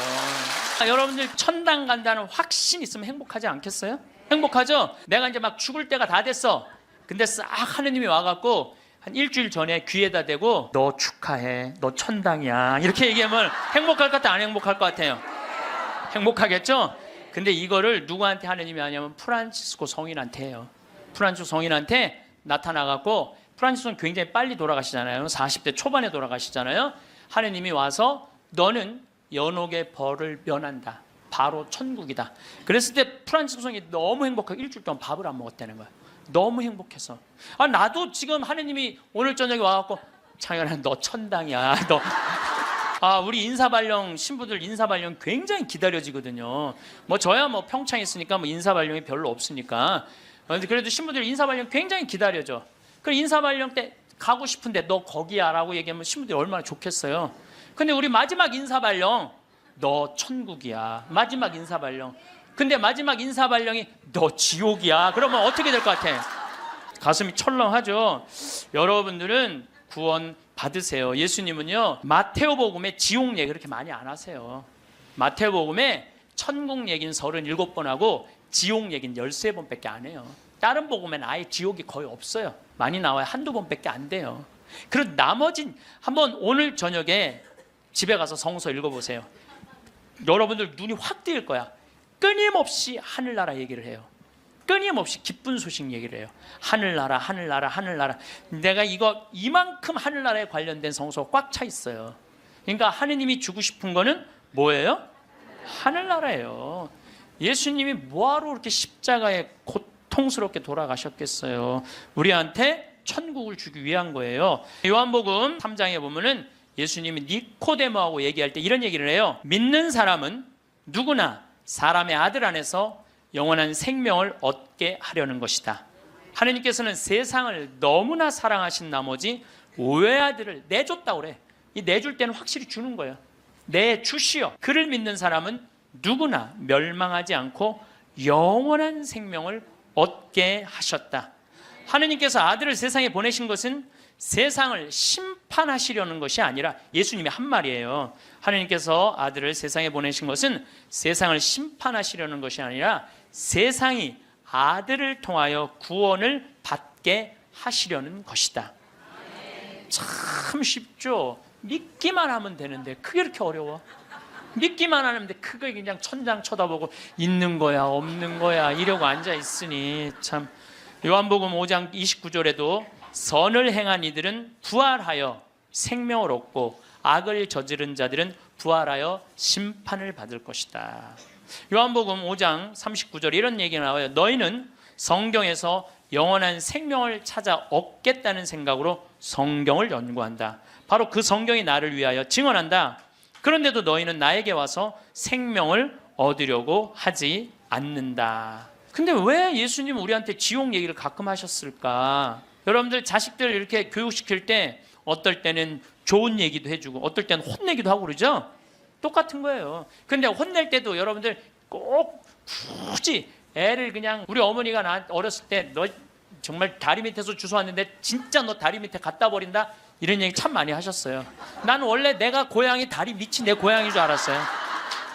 여러분들 천당 간다는 확신 있으면 행복하지 않겠어요? 행복하죠? 내가 이제 막 죽을 때가 다 됐어. 근데 싹 하느님이 와갖고 한 일주일 전에 귀에다 대고 너 축하해, 너 천당이야 이렇게 얘기하면 행복할 것 같아요? 안 행복할 것 같아요? 행복하겠죠? 근데 이거를 누구한테 하느님이 하냐면 프란치스코 성인한테 해요. 프란치스코 성인한테 나타나갖고, 프란치스코는 굉장히 빨리 돌아가시잖아요. 40대 초반에 돌아가시잖아요. 하느님이 와서 너는 연옥의 벌을 면한다, 바로 천국이다. 그랬을 때 프란치스코 성인이 너무 행복하게 일주일 동안 밥을 안 먹었다는 거야. 너무 행복해서. 나도 지금 하느님이 오늘 저녁에 와갖고 창현아 너 천당이야, 너. 우리 인사발령 신부들 인사발령 굉장히 기다려지거든요. 뭐 저야 뭐 평창에 있으니까 뭐 인사발령이 별로 없으니까. 그래도 신부들 인사발령 굉장히 기다려져. 그 인사발령 때 가고 싶은데 너 거기야라고 얘기하면 신부들이 얼마나 좋겠어요. 근데 우리 마지막 인사발령 너 천국이야. 마지막 인사발령. 근데 마지막 인사발령이 너 지옥이야. 그러면 어떻게 될 것 같아? 가슴이 철렁하죠. 여러분들은 구원 받으세요. 예수님은요 마테오복음에 지옥 얘기 그렇게 많이 안 하세요. 마테오복음에 천국 얘기는 37번 하고 지옥 얘기는 13번밖에 안 해요. 다른 복음에는 아예 지옥이 거의 없어요. 많이 나와요. 한두 번밖에 안 돼요. 그리고 나머진 한번 오늘 저녁에 집에 가서 성서 읽어보세요. 여러분들 눈이 확 뜨일 거야. 끊임없이 하늘나라 얘기를 해요. 끊임없이 기쁜 소식 얘기를 해요. 하늘나라, 하늘나라, 하늘나라. 내가 이만큼 하늘나라에 관련된 성서가 꽉 차 있어요. 그러니까 하느님이 주고 싶은 거는 뭐예요? 하늘나라예요. 예수님이 뭐하러 그렇게 십자가에 고통스럽게 돌아가셨겠어요? 우리한테 천국을 주기 위한 거예요. 요한복음 3장에 보면은 예수님이 니코데모하고 얘기할 때 이런 얘기를 해요. 믿는 사람은 누구나 사람의 아들 안에서 영원한 생명을 얻게 하려는 것이다. 하느님께서는 세상을 너무나 사랑하신 나머지 외아들을 내줬다고 그래. 이 내줄 때는 확실히 주는 거예요. 내주시오. 그를 믿는 사람은 누구나 멸망하지 않고 영원한 생명을 얻게 하셨다. 하느님께서 아들을 세상에 보내신 것은 세상을 심판하시려는 것이 아니라, 예수님이 한 말이에요. 하느님께서 아들을 세상에 보내신 것은 세상을 심판하시려는 것이 아니라 세상이 아들을 통하여 구원을 받게 하시려는 것이다. 참 쉽죠? 믿기만 하면 되는데 그게 이렇게 어려워? 믿기만 하는데 그거 그냥 천장 쳐다보고 있는 거야 없는 거야 이러고 앉아 있으니 참. 요한복음 5장 29절에도 선을 행한 이들은 부활하여 생명을 얻고 악을 저지른 자들은 부활하여 심판을 받을 것이다. 요한복음 5장 39절에 이런 얘기가 나와요. 너희는 성경에서 영원한 생명을 찾아 얻겠다는 생각으로 성경을 연구한다. 바로 그 성경이 나를 위하여 증언한다. 그런데도 너희는 나에게 와서 생명을 얻으려고 하지 않는다. 근데 왜 예수님은 우리한테 지옥 얘기를 가끔 하셨을까? 여러분들 자식들 이렇게 교육시킬 때 어떨 때는 좋은 얘기도 해주고 어떨 때는 혼내기도 하고 그러죠? 똑같은 거예요. 근데 혼낼 때도 여러분들 꼭 굳이 애를 그냥, 우리 어머니가 나 어렸을 때 너 정말 다리 밑에서 주워왔는데 진짜 너 다리 밑에 갖다 버린다? 이런 얘기 참 많이 하셨어요. 나는 원래 내가 고향이 다리 밑이 내 고향인 줄 알았어요.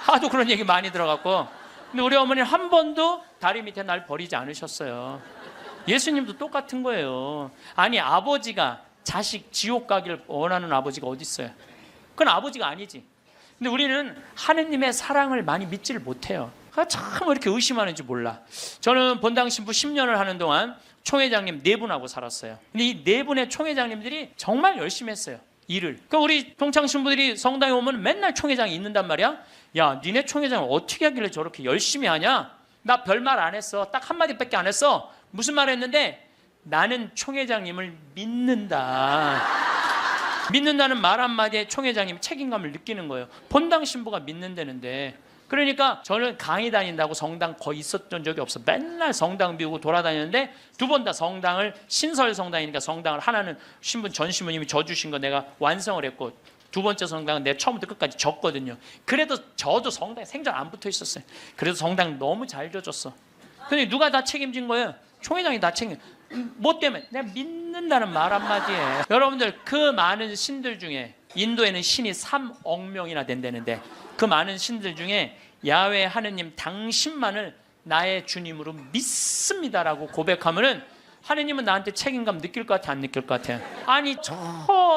하도 그런 얘기 많이 들어갖고. 근데 우리 어머니는 한 번도 다리 밑에 날 버리지 않으셨어요. 예수님도 똑같은 거예요. 아니 아버지가 자식 지옥 가기를 원하는 아버지가 어디 있어요? 그건 아버지가 아니지. 근데 우리는 하느님의 사랑을 많이 믿지를 못해요. 참 이렇게 의심하는지 몰라. 저는 본당 신부 10년을 하는 동안 총회장님 4분하고 살았어요. 근데 이 4분의 총회장님들이 정말 열심히 했어요. 일을. 그러니까 우리 평창 신부들이 성당에 오면 맨날 총회장이 있는단 말이야. 야, 니네 총회장을 어떻게 하길래 저렇게 열심히 하냐? 나 별말 안 했어. 딱 한마디밖에 안 했어. 무슨 말 했는데? 나는 총회장님을 믿는다. 믿는다는 말 한마디에 총회장님이 책임감을 느끼는 거예요. 본당 신부가 믿는다는데 그러니까 저는 강의 다닌다고 성당 거의 있었던 적이 없어. 맨날 성당 비우고 돌아다녔는데 두 번 다 성당을, 신설 성당이니까 성당을 하나는 전 신부님이 져주신 거 내가 완성을 했고, 두 번째 성당은 내가 처음부터 끝까지 졌거든요. 그래도 저도 성당에 생전 안 붙어 있었어요. 그래도 성당 너무 잘 져줬어. 근데 누가 다 책임진 거예요? 총회장이 다 책임. 뭐 때문에? 내가 믿는다는 말 한마디에. 여러분들, 그 많은 신들 중에, 인도에는 신이 3억 명이나 된다는데, 그 많은 신들 중에 야훼 하느님 당신만을 나의 주님으로 믿습니다라고 고백하면은 하느님은 나한테 책임감 느낄 것 같아, 안 느낄 것 같아요? 아니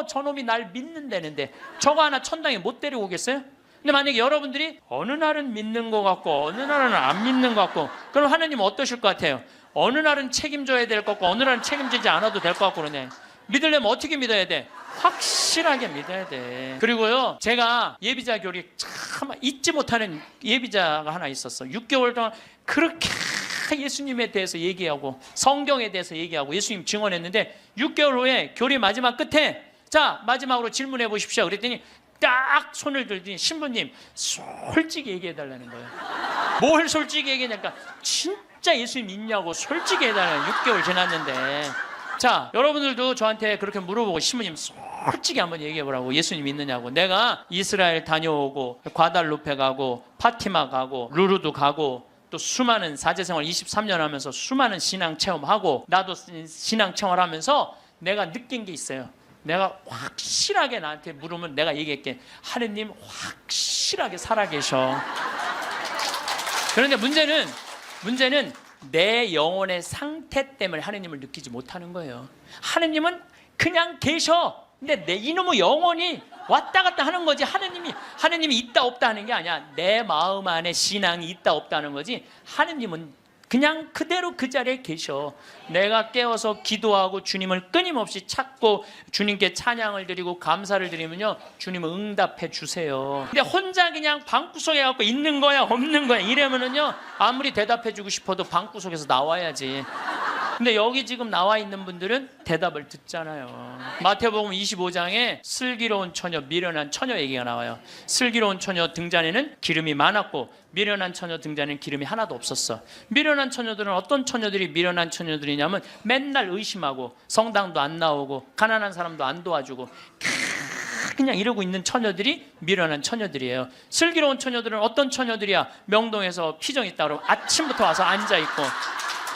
저놈이 날 믿는다는데 저거 하나 천당에 못 데리고 오겠어요? 근데 만약에 여러분들이 어느 날은 믿는 것 같고 어느 날은 안 믿는 것 같고, 그럼 하느님은 어떠실 것 같아요? 어느 날은 책임져야 될 것 같고 어느 날은 책임지지 않아도 될 것 같고 그러네. 믿으려면 어떻게 믿어야 돼? 확실하게 믿어야 돼. 그리고요, 제가 예비자 교리 참 잊지 못하는 예비자가 하나 있었어. 6개월 동안 그렇게 예수님에 대해서 얘기하고 성경에 대해서 얘기하고 예수님 증언했는데, 6개월 후에 교리 마지막 끝에 자, 마지막으로 질문해 보십시오 그랬더니 딱 손을 들더니 신부님 솔직히 얘기해 달라는 거예요. 뭘 솔직히 얘기하냐니까 진짜 예수님 믿냐고 솔직히 해달라는. 6개월 지났는데. 자, 여러분들도 저한테 그렇게 물어보고 신부님 솔직히 한번 얘기해 보라고, 예수님 믿느냐고. 내가 이스라엘 다녀오고 과달루페 가고 파티마 가고 루르도 가고 또 수많은 사제생활 23년 하면서 수많은 신앙 체험하고, 나도 신앙 체험하면서 내가 느낀 게 있어요. 내가 확실하게 나한테 물으면 내가 얘기할게. 하느님 확실하게 살아계셔. 그런데 문제는 내 영혼의 상태 때문에 하느님을 느끼지 못하는 거예요. 하느님은 그냥 계셔. 근데 내 이놈의 영혼이 왔다 갔다 하는 거지. 하느님이 있다 없다 하는 게 아니야. 내 마음 안에 신앙이 있다 없다 하는 거지. 하느님은 그냥 그대로 그 자리에 계셔. 내가 깨어서 기도하고 주님을 끊임없이 찾고 주님께 찬양을 드리고 감사를 드리면요, 주님은 응답해 주세요. 근데 혼자 그냥 방구석에 갖고 있는 거야 없는 거야 이러면은요, 아무리 대답해 주고 싶어도 방구석에서 나와야지. 근데 여기 지금 나와 있는 분들은 대답을 듣잖아요. 마태복음 25장에 슬기로운 처녀, 미련한 처녀 얘기가 나와요. 슬기로운 처녀 등잔에는 기름이 많았고 미련한 처녀 등잔에는 기름이 하나도 없었어. 미련한 처녀들은 어떤 처녀들이 미련한 처녀들이냐면 맨날 의심하고 성당도 안 나오고 가난한 사람도 안 도와주고 그냥 이러고 있는 처녀들이 미련한 처녀들이에요. 슬기로운 처녀들은 어떤 처녀들이야? 명동에서 피정 있다 그러면 아침부터 와서 앉아있고,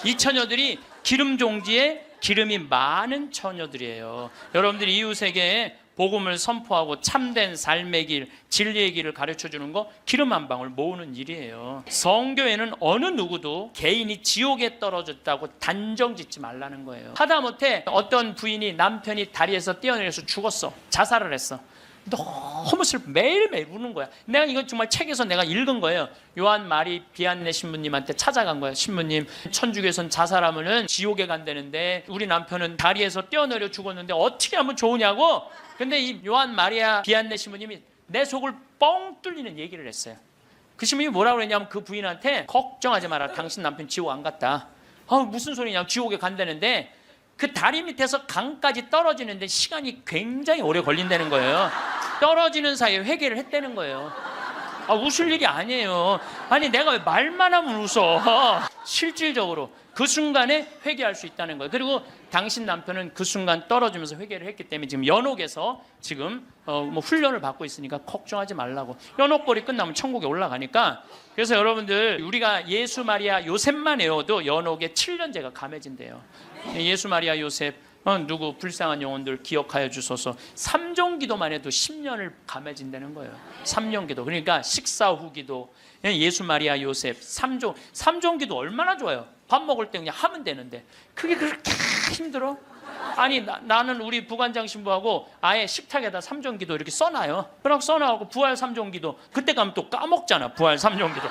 이 처녀들이 기름 종지에 기름이 많은 처녀들이에요. 여러분들이 이웃에게 복음을 선포하고 참된 삶의 길, 진리의 길을 가르쳐주는 거 기름 한 방울 모으는 일이에요. 성교에는 어느 누구도 개인이 지옥에 떨어졌다고 단정 짓지 말라는 거예요. 하다못해 어떤 부인이 남편이 다리에서 뛰어내려서 죽었어. 자살을 했어. 너무 매일매일 우는 거야. 내가 이건 정말 책에서 내가 읽은 거예요. 요한 마리 비안네 신부님한테 찾아간 거예요. 신부님, 천주교에선 자살하면은 지옥에 간다는데 우리 남편은 다리에서 뛰어내려 죽었는데 어떻게 하면 좋으냐고. 근데 이 요한 마리아 비안네 신부님이 내 속을 뻥 뚫리는 얘기를 했어요. 그 신부님이 뭐라고 그랬냐면 그 부인한테 걱정하지 마라. 당신 남편 지옥 안 갔다. 무슨 소리냐. 지옥에 간다는데 그 다리 밑에서 강까지 떨어지는데 시간이 굉장히 오래 걸린다는 거예요. 떨어지는 사이에 회개를 했다는 거예요. 웃을 일이 아니에요. 아니 내가 왜 말만 하면 웃어. 실질적으로 그 순간에 회개할 수 있다는 거예요. 그리고 당신 남편은 그 순간 떨어지면서 회개를 했기 때문에 지금 연옥에서 지금 훈련을 받고 있으니까 걱정하지 말라고. 연옥벌이 끝나면 천국에 올라가니까. 그래서 여러분들, 우리가 예수 마리아 요셉만 외워도 연옥에 7년제가 감해진대요. 예수 마리아 요셉 누구 불쌍한 영혼들 기억하여 주소서. 3종 기도만 해도 10년을 감해진다는 거예요. 3년 기도. 그러니까 식사 후 기도, 예수 마리아 요셉 3종 기도 얼마나 좋아요. 밥 먹을 때 그냥 하면 되는데 그게 그렇게 힘들어? 아니 나는 우리 부관장 신부하고 아예 식탁에다 3종 기도 이렇게 써놔요. 그럼 써놔갖고 부활 3종 기도, 그때 가면 또 까먹잖아. 부활 3종 기도.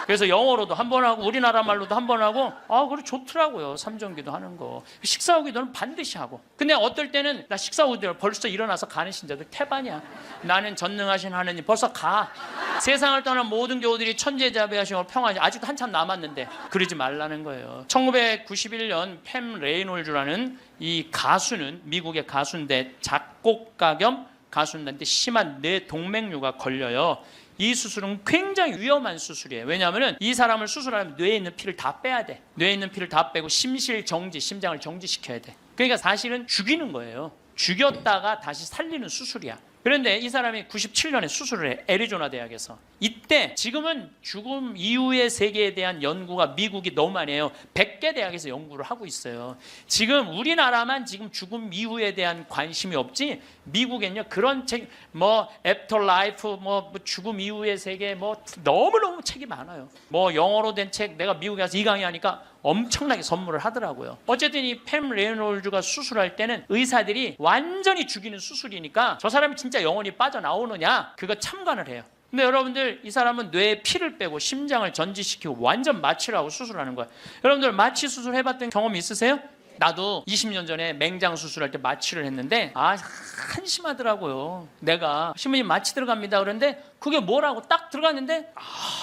그래서 영어로도 한 번 하고 우리나라 말로도 한 번 하고 그래 좋더라고요. 3종 기도 하는 거. 식사 후 기도는 반드시 하고. 근데 어떨 때는 나 식사 후 기도 벌써 일어나서 가는 신자들 태반이야. 나는 전능하신 하느님 벌써 가. 세상을 떠난 모든 교우들이 천지자비하시고 평안히 아직도 한참 남았는데 그러지 말라는 거예요. 1991년 팸 레이놀즈라는 이 가수는 미국의 가수인데 작곡가 겸 가수인데 심한 뇌동맥류가 걸려요. 이 수술은 굉장히 위험한 수술이에요. 왜냐하면 이 사람을 수술하면 뇌에 있는 피를 다 빼야 돼. 뇌에 있는 피를 다 빼고 심실 정지, 심장을 정지시켜야 돼. 그러니까 사실은 죽이는 거예요. 죽였다가 다시 살리는 수술이야. 그런데 이 사람이 97년에 수술을 해. 애리조나 대학에서. 이때 지금은 죽음 이후의 세계에 대한 연구가 미국이 너무 많이 해요. 100개 대학에서 연구를 하고 있어요. 지금 우리나라만 지금 죽음 이후에 대한 관심이 없지 미국엔요 그런 책 뭐 애프터 라이프 뭐 죽음 이후의 세계 뭐 너무너무 책이 많아요. 뭐 영어로 된 책 내가 미국에 가서 이 강의하니까 엄청나게 선물을 하더라고요. 어쨌든 이 팸 레이놀즈가 수술할 때는 의사들이 완전히 죽이는 수술이니까 저 사람이 진짜 영혼이 빠져나오느냐 그거 참관을 해요. 근데 여러분들 이 사람은 뇌에 피를 빼고 심장을 전지시키고 완전 마취를 하고 수술하는 거예요. 여러분들 마취 수술 해봤던 경험 있으세요? 나도 20년 전에 맹장 수술할 때 마취를 했는데 한심하더라고요. 내가 신부님 마취 들어갑니다 그런데 그게 뭐라고 딱 들어갔는데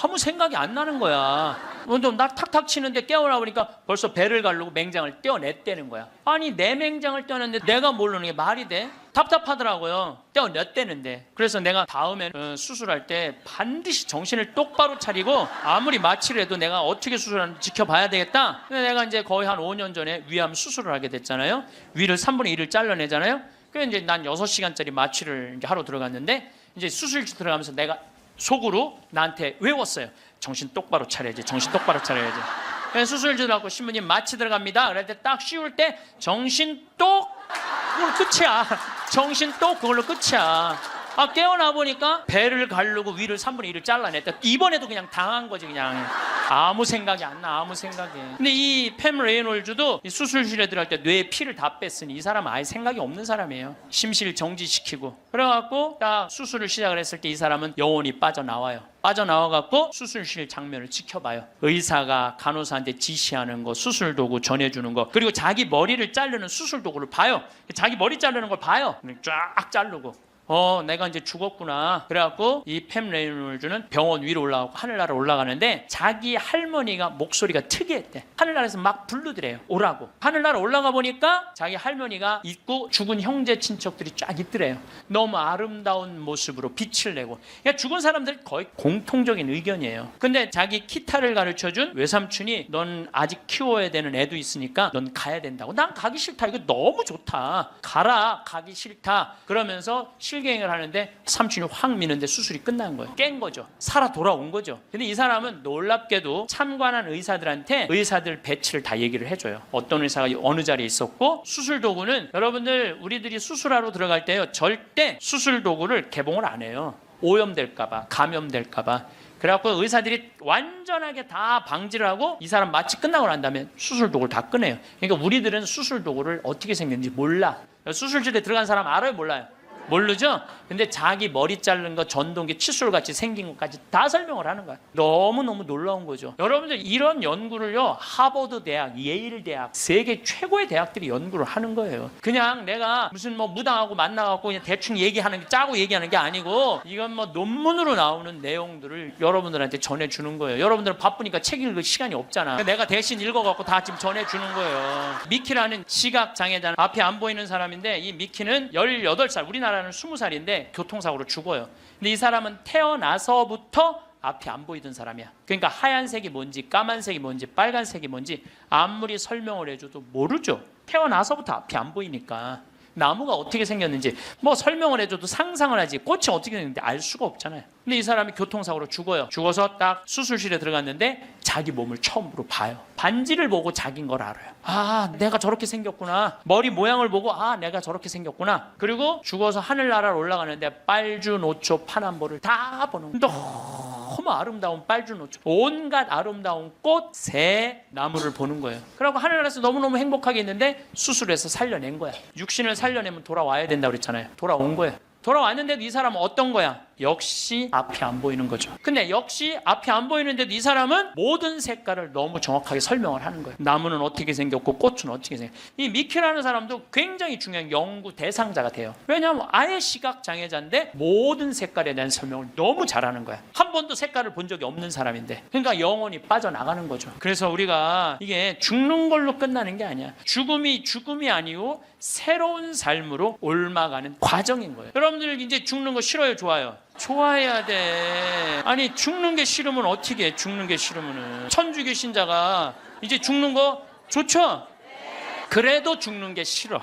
아무 생각이 안 나는 거야. 먼저 나 탁탁 치는데 깨어나 보니까 벌써 배를 가르고 맹장을 떼어냈다는 거야. 아니 내 맹장을 떼어냈는데 내가 모르는 게 말이 돼? 답답하더라고요. 떼어냈다는데. 그래서 내가 다음에 수술할 때 반드시 정신을 똑바로 차리고 아무리 마취를 해도 내가 어떻게 수술하는지 지켜봐야 되겠다. 근데 내가 이제 거의 한 5년 전에 위암 수술을 하게 됐잖아요. 위를 3분의 1을 잘라내잖아요. 그래서 이제 난 6시간짜리 마취를 이제 하러 들어갔는데 이제 수술실 들어가면서 내가 속으로 나한테 외웠어요. 정신 똑바로 차려야지. 정신 똑바로 차려야지. 그래서 수술실 들어가고 신부님 마취 들어갑니다. 그럴 때 딱 씌울 때 정신 똑 그걸로 끝이야. 정신 똑 그걸로 끝이야. 깨어나 보니까 배를 가르고 위를 3분의 1을 잘라냈다. 이번에도 그냥 당한 거지 그냥. 아무 생각이 안 나. 아무 생각이. 근데 이 팸 레이놀즈도 이 수술실에 들어갈 때 뇌에 피를 다 뺐으니 이 사람은 아예 생각이 없는 사람이에요. 심실 정지시키고. 그래갖고 딱 수술을 시작을 했을 때 이 사람은 영혼이 빠져나와요. 빠져나와갖고 수술실 장면을 지켜봐요. 의사가 간호사한테 지시하는 거, 수술 도구 전해주는 거, 그리고 자기 머리를 자르는 수술 도구를 봐요. 자기 머리 자르는 걸 봐요. 쫙 자르고. 내가 이제 죽었구나. 그래갖고 이 팸 레이놀즈는 병원 위로 올라가고 하늘나라 올라가는데 자기 할머니가 목소리가 특이했대. 하늘나라에서 막 부르더래요. 오라고. 하늘나라 올라가 보니까 자기 할머니가 있고 죽은 형제 친척들이 쫙 있더래요. 너무 아름다운 모습으로 빛을 내고. 그러니까 죽은 사람들 거의 공통적인 의견이에요. 근데 자기 기타를 가르쳐준 외삼촌이 넌 아직 키워야 되는 애도 있으니까 넌 가야 된다고. 난 가기 싫다. 이거 너무 좋다. 가라. 가기 싫다. 그러면서 실갱을 하는데 삼촌이 확 미는데 수술이 끝난 거예요. 깬 거죠. 살아 돌아온 거죠. 근데 이 사람은 놀랍게도 참관한 의사들한테 의사들 배치를 다 얘기를 해줘요. 어떤 의사가 어느 자리에 있었고 수술 도구는 여러분들 우리들이 수술하러 들어갈 때요. 절대 수술 도구를 개봉을 안 해요. 오염될까 봐, 감염될까 봐. 그래갖고 의사들이 완전하게 다 방지를 하고 이 사람 마취 끝나고 난 다음에 수술 도구를 다 꺼내요. 그러니까 우리들은 수술 도구를 어떻게 생겼는지 몰라. 수술실에 들어간 사람 알아요? 몰라요? 모르죠? 근데 자기 머리 자른 거 전동기 칫솔같이 생긴 것까지 다 설명을 하는 거야. 너무너무 놀라운 거죠. 여러분들 이런 연구를요. 하버드 대학, 예일 대학, 세계 최고의 대학들이 연구를 하는 거예요. 그냥 내가 무슨 뭐 무당하고 만나갖고 그냥 대충 얘기하는 게 짜고 얘기하는 게 아니고 이건 뭐 논문으로 나오는 내용들을 여러분들한테 전해주는 거예요. 여러분들은 바쁘니까 책 읽을 시간이 없잖아. 내가 대신 읽어갖고 다 지금 전해주는 거예요. 미키라는 시각장애자 앞이 안 보이는 사람인데 이 미키는 18살 우리나라는 20살인데 교통사고로 죽어요. 근데 이 사람은 태어나서부터 앞이 안 보이던 사람이야. 그러니까 하얀색이 뭔지 까만색이 뭔지 빨간색이 뭔지 아무리 설명을 해줘도 모르죠. 태어나서부터 앞이 안 보이니까. 나무가 어떻게 생겼는지 뭐 설명을 해줘도 상상을 하지 꽃이 어떻게 생겼는지 알 수가 없잖아요. 근데 이 사람이 교통사고로 죽어요. 죽어서 딱 수술실에 들어갔는데 자기 몸을 처음으로 봐요. 반지를 보고 자기인 걸 알아요. 아, 내가 저렇게 생겼구나. 머리 모양을 보고 아, 내가 저렇게 생겼구나. 그리고 죽어서 하늘나라로 올라가는데 빨주노초 파남보를 다 보는 거예요. 너무 아름다운 빨주노초, 온갖 아름다운 꽃, 새, 나무를 보는 거예요. 그러고 하늘나라에서 너무너무 행복하게 있는데 수술해서 살려낸 거야. 육신을 살려내면 돌아와야 된다고 그랬잖아요. 돌아온 거예요. 돌아왔는데도 이 사람은 어떤 거야? 역시 앞이 안 보이는 거죠. 근데 역시 앞이 안 보이는데도 이 사람은 모든 색깔을 너무 정확하게 설명을 하는 거예요. 나무는 어떻게 생겼고 꽃은 어떻게 생겼고. 이 미키라는 사람도 굉장히 중요한 연구 대상자가 돼요. 왜냐하면 아예 시각장애자인데 모든 색깔에 대한 설명을 너무 잘하는 거야. 한 번도 색깔을 본 적이 없는 사람인데. 그러니까 영혼이 빠져나가는 거죠. 그래서 우리가 이게 죽는 걸로 끝나는 게 아니야. 죽음이 아니고 새로운 삶으로 옮아가는 과정인 거예요. 여러분들 이제 죽는 거 싫어요? 좋아요? 좋아해야 돼. 아니 죽는 게 싫으면 어떻게 해? 죽는 게 싫으면은 천주교 신자가 이제 죽는 거 좋죠? 그래도 죽는 게 싫어.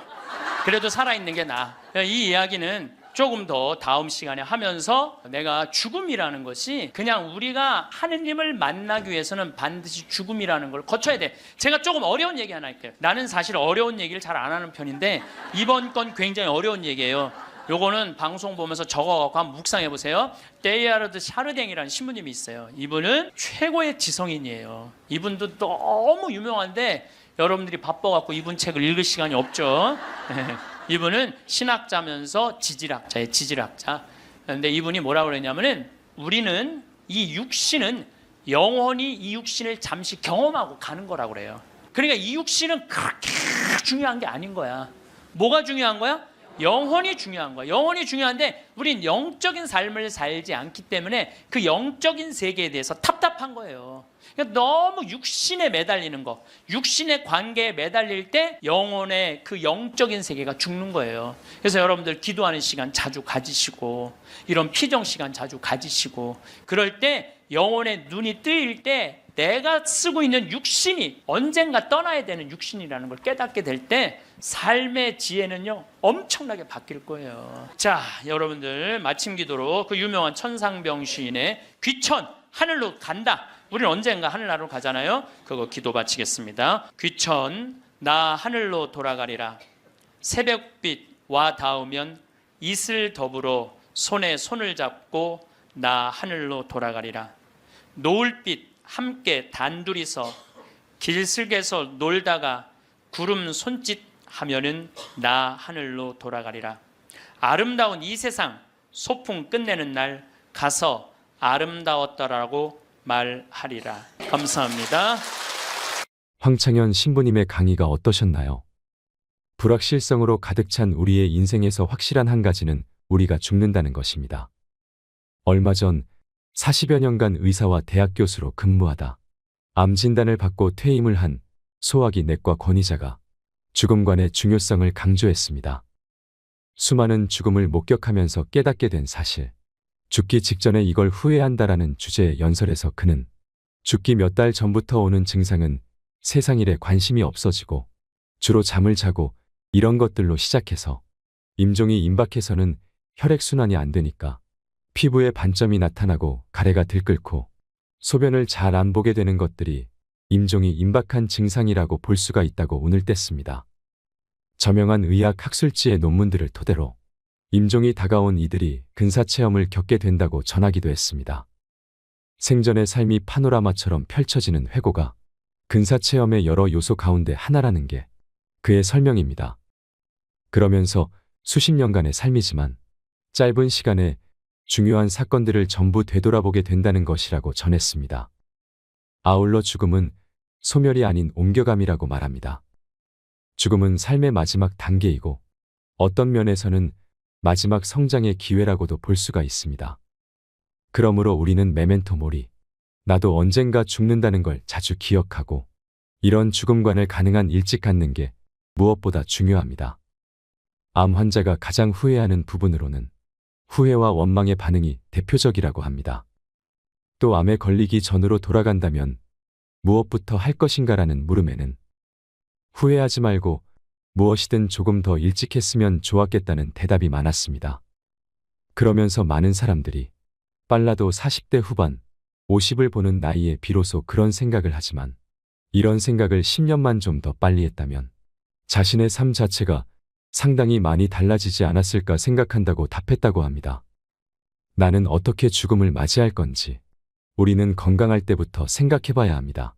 그래도 살아있는 게 나아. 이 이야기는 조금 더 다음 시간에 하면서 내가 죽음이라는 것이 그냥 우리가 하느님을 만나기 위해서는 반드시 죽음이라는 걸 거쳐야 돼. 제가 조금 어려운 얘기 하나 할게요. 나는 사실 어려운 얘기를 잘 안 하는 편인데 이번 건 굉장히 어려운 얘기예요. 요거는 방송 보면서 적어갖고 한번 묵상해 보세요. 데이아르드 샤르댕이라는 신부님이 있어요. 이분은 최고의 지성인이에요. 이분도 너무 유명한데 여러분들이 바빠갖고 이분 책을 읽을 시간이 없죠. 이분은 신학자면서 지질학자예요. 지질학자. 그런데 이분이 뭐라고 그러냐면은 우리는 이 육신은 영원히 이 육신을 잠시 경험하고 가는 거라고 그래요. 그러니까 이 육신은 그렇게 중요한 게 아닌 거야. 뭐가 중요한 거야? 영혼이 중요한 거야. 영혼이 중요한데 우린 영적인 삶을 살지 않기 때문에 그 영적인 세계에 대해서 답답한 거예요. 그러니까 너무 육신에 매달리는 거, 육신의 관계에 매달릴 때 영혼의 그 영적인 세계가 죽는 거예요. 그래서 여러분들 기도하는 시간 자주 가지시고 이런 피정 시간 자주 가지시고 그럴 때 영혼의 눈이 뜨일 때 내가 쓰고 있는 육신이 언젠가 떠나야 되는 육신이라는 걸 깨닫게 될 때 삶의 지혜는요 엄청나게 바뀔 거예요. 자, 여러분들 마침 기도로 그 유명한 천상병 시인의 귀천 하늘로 간다. 우리는 언젠가 하늘나라로 가잖아요. 그거 기도 바치겠습니다. 귀천 나 하늘로 돌아가리라. 새벽빛 와 닿으면 이슬 더불어 손에 손을 잡고 나 하늘로 돌아가리라. 노을빛 함께 단둘이서 길슬개서 놀다가 구름 손짓하면은 나 하늘로 돌아가리라. 아름다운 이 세상 소풍 끝내는 날 가서 아름다웠더라고 말하리라. 감사합니다. 황창현 신부님의 강의가 어떠셨나요? 불확실성으로 가득 찬 우리의 인생에서 확실한 한 가지는 우리가 죽는다는 것입니다. 얼마 전 40여 년간 의사와 대학 교수로 근무하다 암 진단을 받고 퇴임을 한 소화기 내과 권위자가 죽음관의 중요성을 강조했습니다. 수많은 죽음을 목격하면서 깨닫게 된 사실, 죽기 직전에 이걸 후회한다라는 주제의 연설에서 그는 죽기 몇 달 전부터 오는 증상은 세상 일에 관심이 없어지고 주로 잠을 자고 이런 것들로 시작해서 임종이 임박해서는 혈액순환이 안 되니까 피부에 반점이 나타나고 가래가 들끓고 소변을 잘 안 보게 되는 것들이 임종이 임박한 증상이라고 볼 수가 있다고 운을 뗐습니다. 저명한 의학 학술지의 논문들을 토대로 임종이 다가온 이들이 근사체험을 겪게 된다고 전하기도 했습니다. 생전의 삶이 파노라마처럼 펼쳐지는 회고가 근사체험의 여러 요소 가운데 하나라는 게 그의 설명입니다. 그러면서 수십 년간의 삶이지만 짧은 시간에 중요한 사건들을 전부 되돌아보게 된다는 것이라고 전했습니다. 아울러 죽음은 소멸이 아닌 옮겨감이라고 말합니다. 죽음은 삶의 마지막 단계이고 어떤 면에서는 마지막 성장의 기회라고도 볼 수가 있습니다. 그러므로 우리는 메멘토 모리, 나도 언젠가 죽는다는 걸 자주 기억하고 이런 죽음관을 가능한 일찍 갖는 게 무엇보다 중요합니다. 암 환자가 가장 후회하는 부분으로는 후회와 원망의 반응이 대표적이라고 합니다. 또 암에 걸리기 전으로 돌아간다면 무엇부터 할 것인가라는 물음에는 후회하지 말고 무엇이든 조금 더 일찍 했으면 좋았겠다는 대답이 많았습니다. 그러면서 많은 사람들이 빨라도 40대 후반, 50을 보는 나이에 비로소 그런 생각을 하지만 이런 생각을 10년만 좀 더 빨리 했다면 자신의 삶 자체가 상당히 많이 달라지지 않았을까 생각한다고 답했다고 합니다. 나는 어떻게 죽음을 맞이할 건지 우리는 건강할 때부터 생각해봐야 합니다.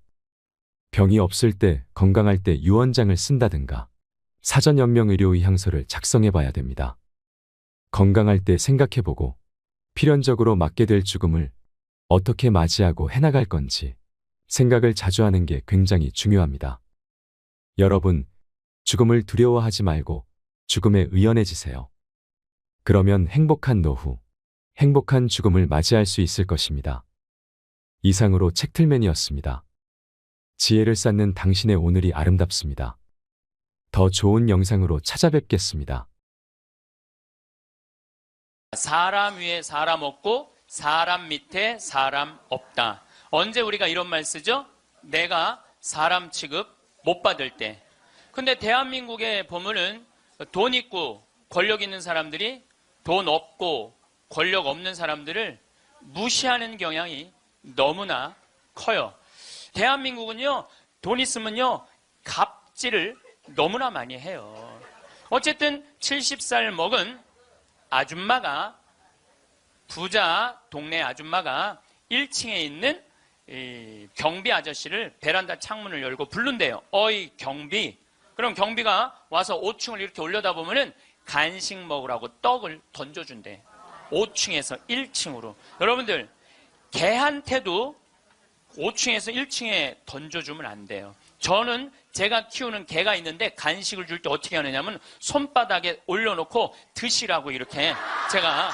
병이 없을 때, 건강할 때 유언장을 쓴다든가 사전연명의료의향서를 작성해봐야 됩니다. 건강할 때 생각해보고 필연적으로 맞게 될 죽음을 어떻게 맞이하고 해나갈 건지 생각을 자주 하는 게 굉장히 중요합니다. 여러분, 죽음을 두려워하지 말고 죽음에 의연해지세요. 그러면 행복한 노후, 행복한 죽음을 맞이할 수 있을 것입니다. 이상으로 책틀맨이었습니다. 지혜를 쌓는 당신의 오늘이 아름답습니다. 더 좋은 영상으로 찾아뵙겠습니다. 사람 위에 사람 없고 사람 밑에 사람 없다. 언제 우리가 이런 말 쓰죠? 내가 사람 취급 못 받을 때. 근데 대한민국에 보면은 돈 있고 권력 있는 사람들이 돈 없고 권력 없는 사람들을 무시하는 경향이 너무나 커요. 대한민국은요, 돈 있으면요, 갑질을 너무나 많이 해요. 어쨌든 70살 먹은 아줌마가, 부자 동네 아줌마가 1층에 있는 이 경비 아저씨를 베란다 창문을 열고 부른대요. 어이 경비. 그럼 경비가 와서 5층을 이렇게 올려다보면은 간식 먹으라고 떡을 던져준대. 5층에서 1층으로. 여러분들, 개한테도 5층에서 1층에 던져주면 안 돼요. 저는 제가 키우는 개가 있는데 간식을 줄 때 어떻게 하느냐면 손바닥에 올려놓고 드시라고 이렇게 제가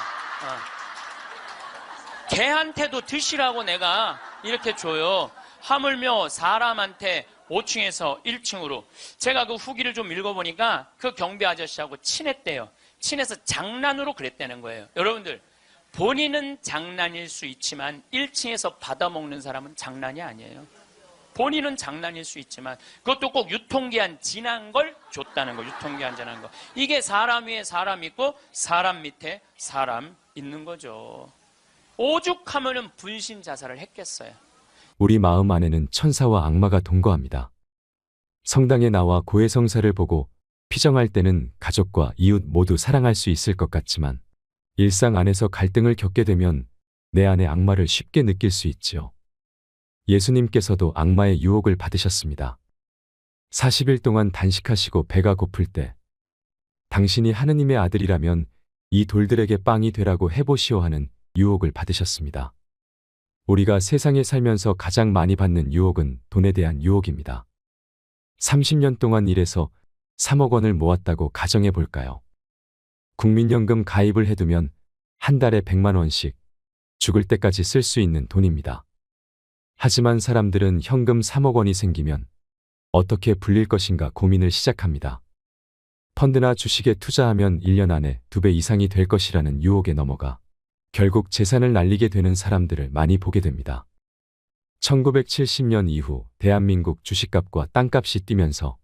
개한테도 드시라고 내가 이렇게 줘요. 하물며 사람한테 5층에서 1층으로. 제가 그 후기를 좀 읽어보니까 그 경비 아저씨하고 친했대요. 친해서 장난으로 그랬다는 거예요. 여러분들, 본인은 장난일 수 있지만 1층에서 받아먹는 사람은 장난이 아니에요. 본인은 장난일 수 있지만 그것도 꼭 유통기한 지난 걸 줬다는 거. 유통기한 지난 거. 이게 사람 위에 사람 있고 사람 밑에 사람 있는 거죠. 오죽하면은 분신 자살을 했겠어요. 우리 마음 안에는 천사와 악마가 동거합니다. 성당에 나와 고해성사를 보고 피정할 때는 가족과 이웃 모두 사랑할 수 있을 것 같지만 일상 안에서 갈등을 겪게 되면 내 안의 악마를 쉽게 느낄 수 있지요. 예수님께서도 악마의 유혹을 받으셨습니다. 40일 동안 단식하시고 배가 고플 때 당신이 하느님의 아들이라면 이 돌들에게 빵이 되라고 해보시오 하는 유혹을 받으셨습니다. 우리가 세상에 살면서 가장 많이 받는 유혹은 돈에 대한 유혹입니다. 30년 동안 일해서 3억 원을 모았다고 가정해 볼까요? 국민연금 가입을 해두면 한 달에 100만 원씩 죽을 때까지 쓸 수 있는 돈입니다. 하지만 사람들은 현금 3억 원이 생기면 어떻게 불릴 것인가 고민을 시작합니다. 펀드나 주식에 투자하면 1년 안에 2배 이상이 될 것이라는 유혹에 넘어가 결국 재산을 날리게 되는 사람들을 많이 보게 됩니다. 1970년 이후 대한민국 주식값과 땅값이 뛰면서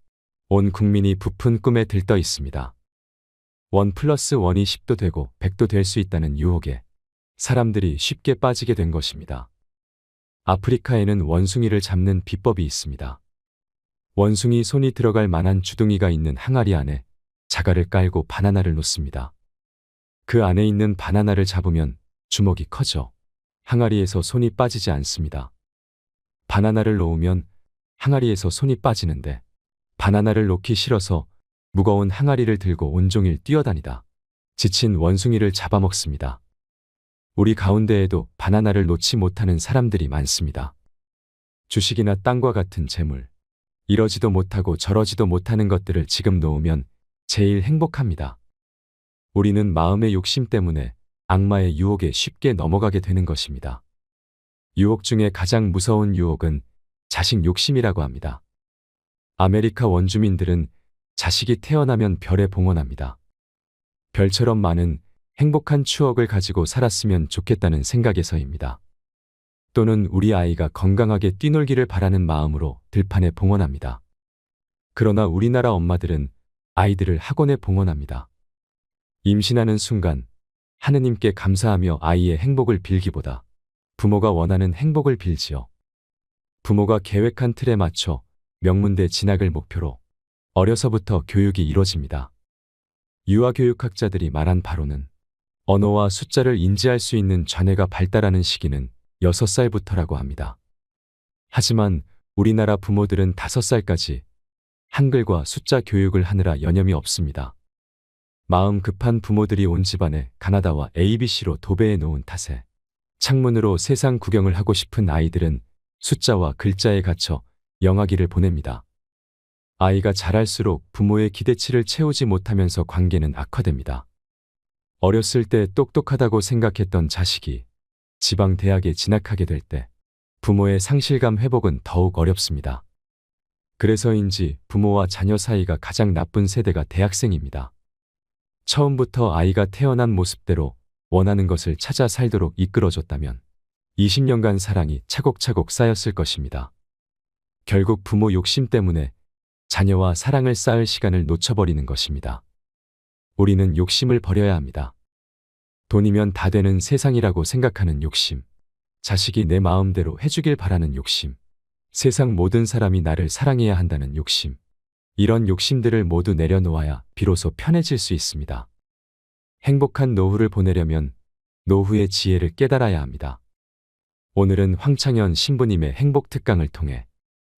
온 국민이 부푼 꿈에 들떠 있습니다. 1+1이 10도 되고 100도 될 수 있다는 유혹에 사람들이 쉽게 빠지게 된 것입니다. 아프리카에는 원숭이를 잡는 비법이 있습니다. 원숭이 손이 들어갈 만한 주둥이가 있는 항아리 안에 자갈을 깔고 바나나를 놓습니다. 그 안에 있는 바나나를 잡으면 주먹이 커져 항아리에서 손이 빠지지 않습니다. 바나나를 놓으면 항아리에서 손이 빠지는데 바나나를 놓기 싫어서 무거운 항아리를 들고 온종일 뛰어다니다 지친 원숭이를 잡아먹습니다. 우리 가운데에도 바나나를 놓지 못하는 사람들이 많습니다. 주식이나 땅과 같은 재물, 이러지도 못하고 저러지도 못하는 것들을 지금 놓으면 제일 행복합니다. 우리는 마음의 욕심 때문에 악마의 유혹에 쉽게 넘어가게 되는 것입니다. 유혹 중에 가장 무서운 유혹은 자식 욕심이라고 합니다. 아메리카 원주민들은 자식이 태어나면 별에 봉헌합니다. 별처럼 많은 행복한 추억을 가지고 살았으면 좋겠다는 생각에서입니다. 또는 우리 아이가 건강하게 뛰놀기를 바라는 마음으로 들판에 봉헌합니다. 그러나 우리나라 엄마들은 아이들을 학원에 봉헌합니다. 임신하는 순간 하느님께 감사하며 아이의 행복을 빌기보다 부모가 원하는 행복을 빌지요. 부모가 계획한 틀에 맞춰 명문대 진학을 목표로 어려서부터 교육이 이루어집니다. 유아교육학자들이 말한 바로는 언어와 숫자를 인지할 수 있는 좌뇌가 발달하는 시기는 6살부터라고 합니다. 하지만 우리나라 부모들은 5살까지 한글과 숫자 교육을 하느라 여념이 없습니다. 마음 급한 부모들이 온 집안에 가나다와 ABC로 도배해 놓은 탓에 창문으로 세상 구경을 하고 싶은 아이들은 숫자와 글자에 갇혀 영아기를 보냅니다. 아이가 자랄수록 부모의 기대치를 채우지 못하면서 관계는 악화됩니다. 어렸을 때 똑똑하다고 생각했던 자식이 지방 대학에 진학하게 될 때 부모의 상실감 회복은 더욱 어렵습니다. 그래서인지 부모와 자녀 사이가 가장 나쁜 세대가 대학생입니다. 처음부터 아이가 태어난 모습대로 원하는 것을 찾아 살도록 이끌어줬다면 20년간 사랑이 차곡차곡 쌓였을 것입니다. 결국 부모 욕심 때문에 자녀와 사랑을 쌓을 시간을 놓쳐버리는 것입니다. 우리는 욕심을 버려야 합니다. 돈이면 다 되는 세상이라고 생각하는 욕심, 자식이 내 마음대로 해주길 바라는 욕심, 세상 모든 사람이 나를 사랑해야 한다는 욕심, 이런 욕심들을 모두 내려놓아야 비로소 편해질 수 있습니다. 행복한 노후를 보내려면 노후의 지혜를 깨달아야 합니다. 오늘은 황창현 신부님의 행복 특강을 통해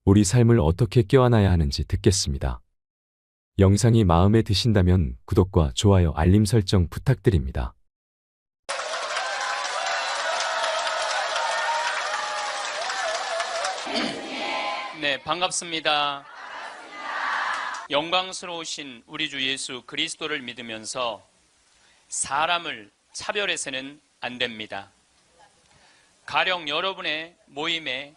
우리 삶을 어떻게 껴안아야 하는지 듣겠습니다. 영상이 마음에 드신다면 구독과 좋아요, 알림 설정 부탁드립니다. 네, 반갑습니다. 영광스러우신 우리 주 예수 그리스도를 믿으면서 사람을 차별해서는 안 됩니다. 가령 여러분의 모임에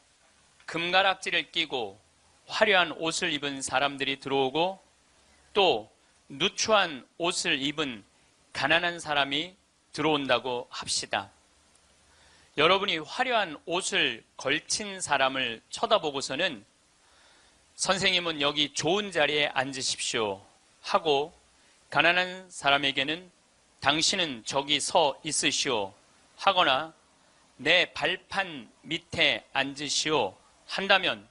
금가락지를 끼고 화려한 옷을 입은 사람들이 들어오고 또 누추한 옷을 입은 가난한 사람이 들어온다고 합시다. 여러분이 화려한 옷을 걸친 사람을 쳐다보고서는 선생님은 여기 좋은 자리에 앉으십시오 하고 가난한 사람에게는 당신은 저기 서 있으시오 하거나 내 발판 밑에 앉으시오 한다면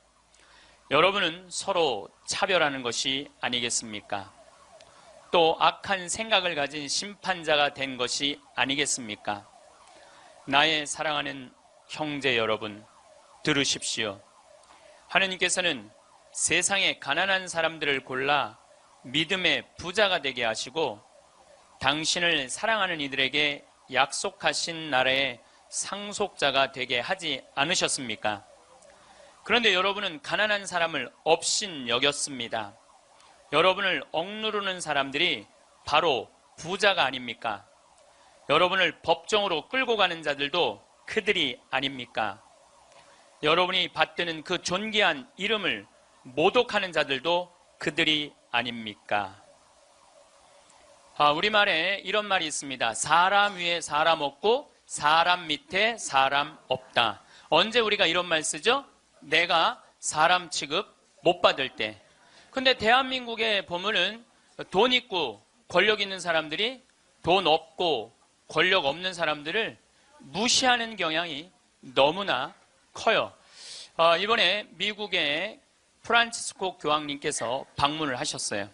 여러분은 서로 차별하는 것이 아니겠습니까? 또 악한 생각을 가진 심판자가 된 것이 아니겠습니까? 나의 사랑하는 형제 여러분, 들으십시오. 하느님께서는 세상의 가난한 사람들을 골라 믿음의 부자가 되게 하시고 당신을 사랑하는 이들에게 약속하신 나라의 상속자가 되게 하지 않으셨습니까? 그런데 여러분은 가난한 사람을 업신 여겼습니다. 여러분을 억누르는 사람들이 바로 부자가 아닙니까? 여러분을 법정으로 끌고 가는 자들도 그들이 아닙니까? 여러분이 받드는 그 존귀한 이름을 모독하는 자들도 그들이 아닙니까? 우리말에 이런 말이 있습니다. 사람 위에 사람 없고 사람 밑에 사람 없다. 언제 우리가 이런 말 쓰죠? 내가 사람 취급 못 받을 때. 근데 대한민국에 보면은 돈 있고 권력 있는 사람들이 돈 없고 권력 없는 사람들을 무시하는 경향이 너무나 커요. 이번에 미국의 프란치스코 교황님께서 방문을 하셨어요.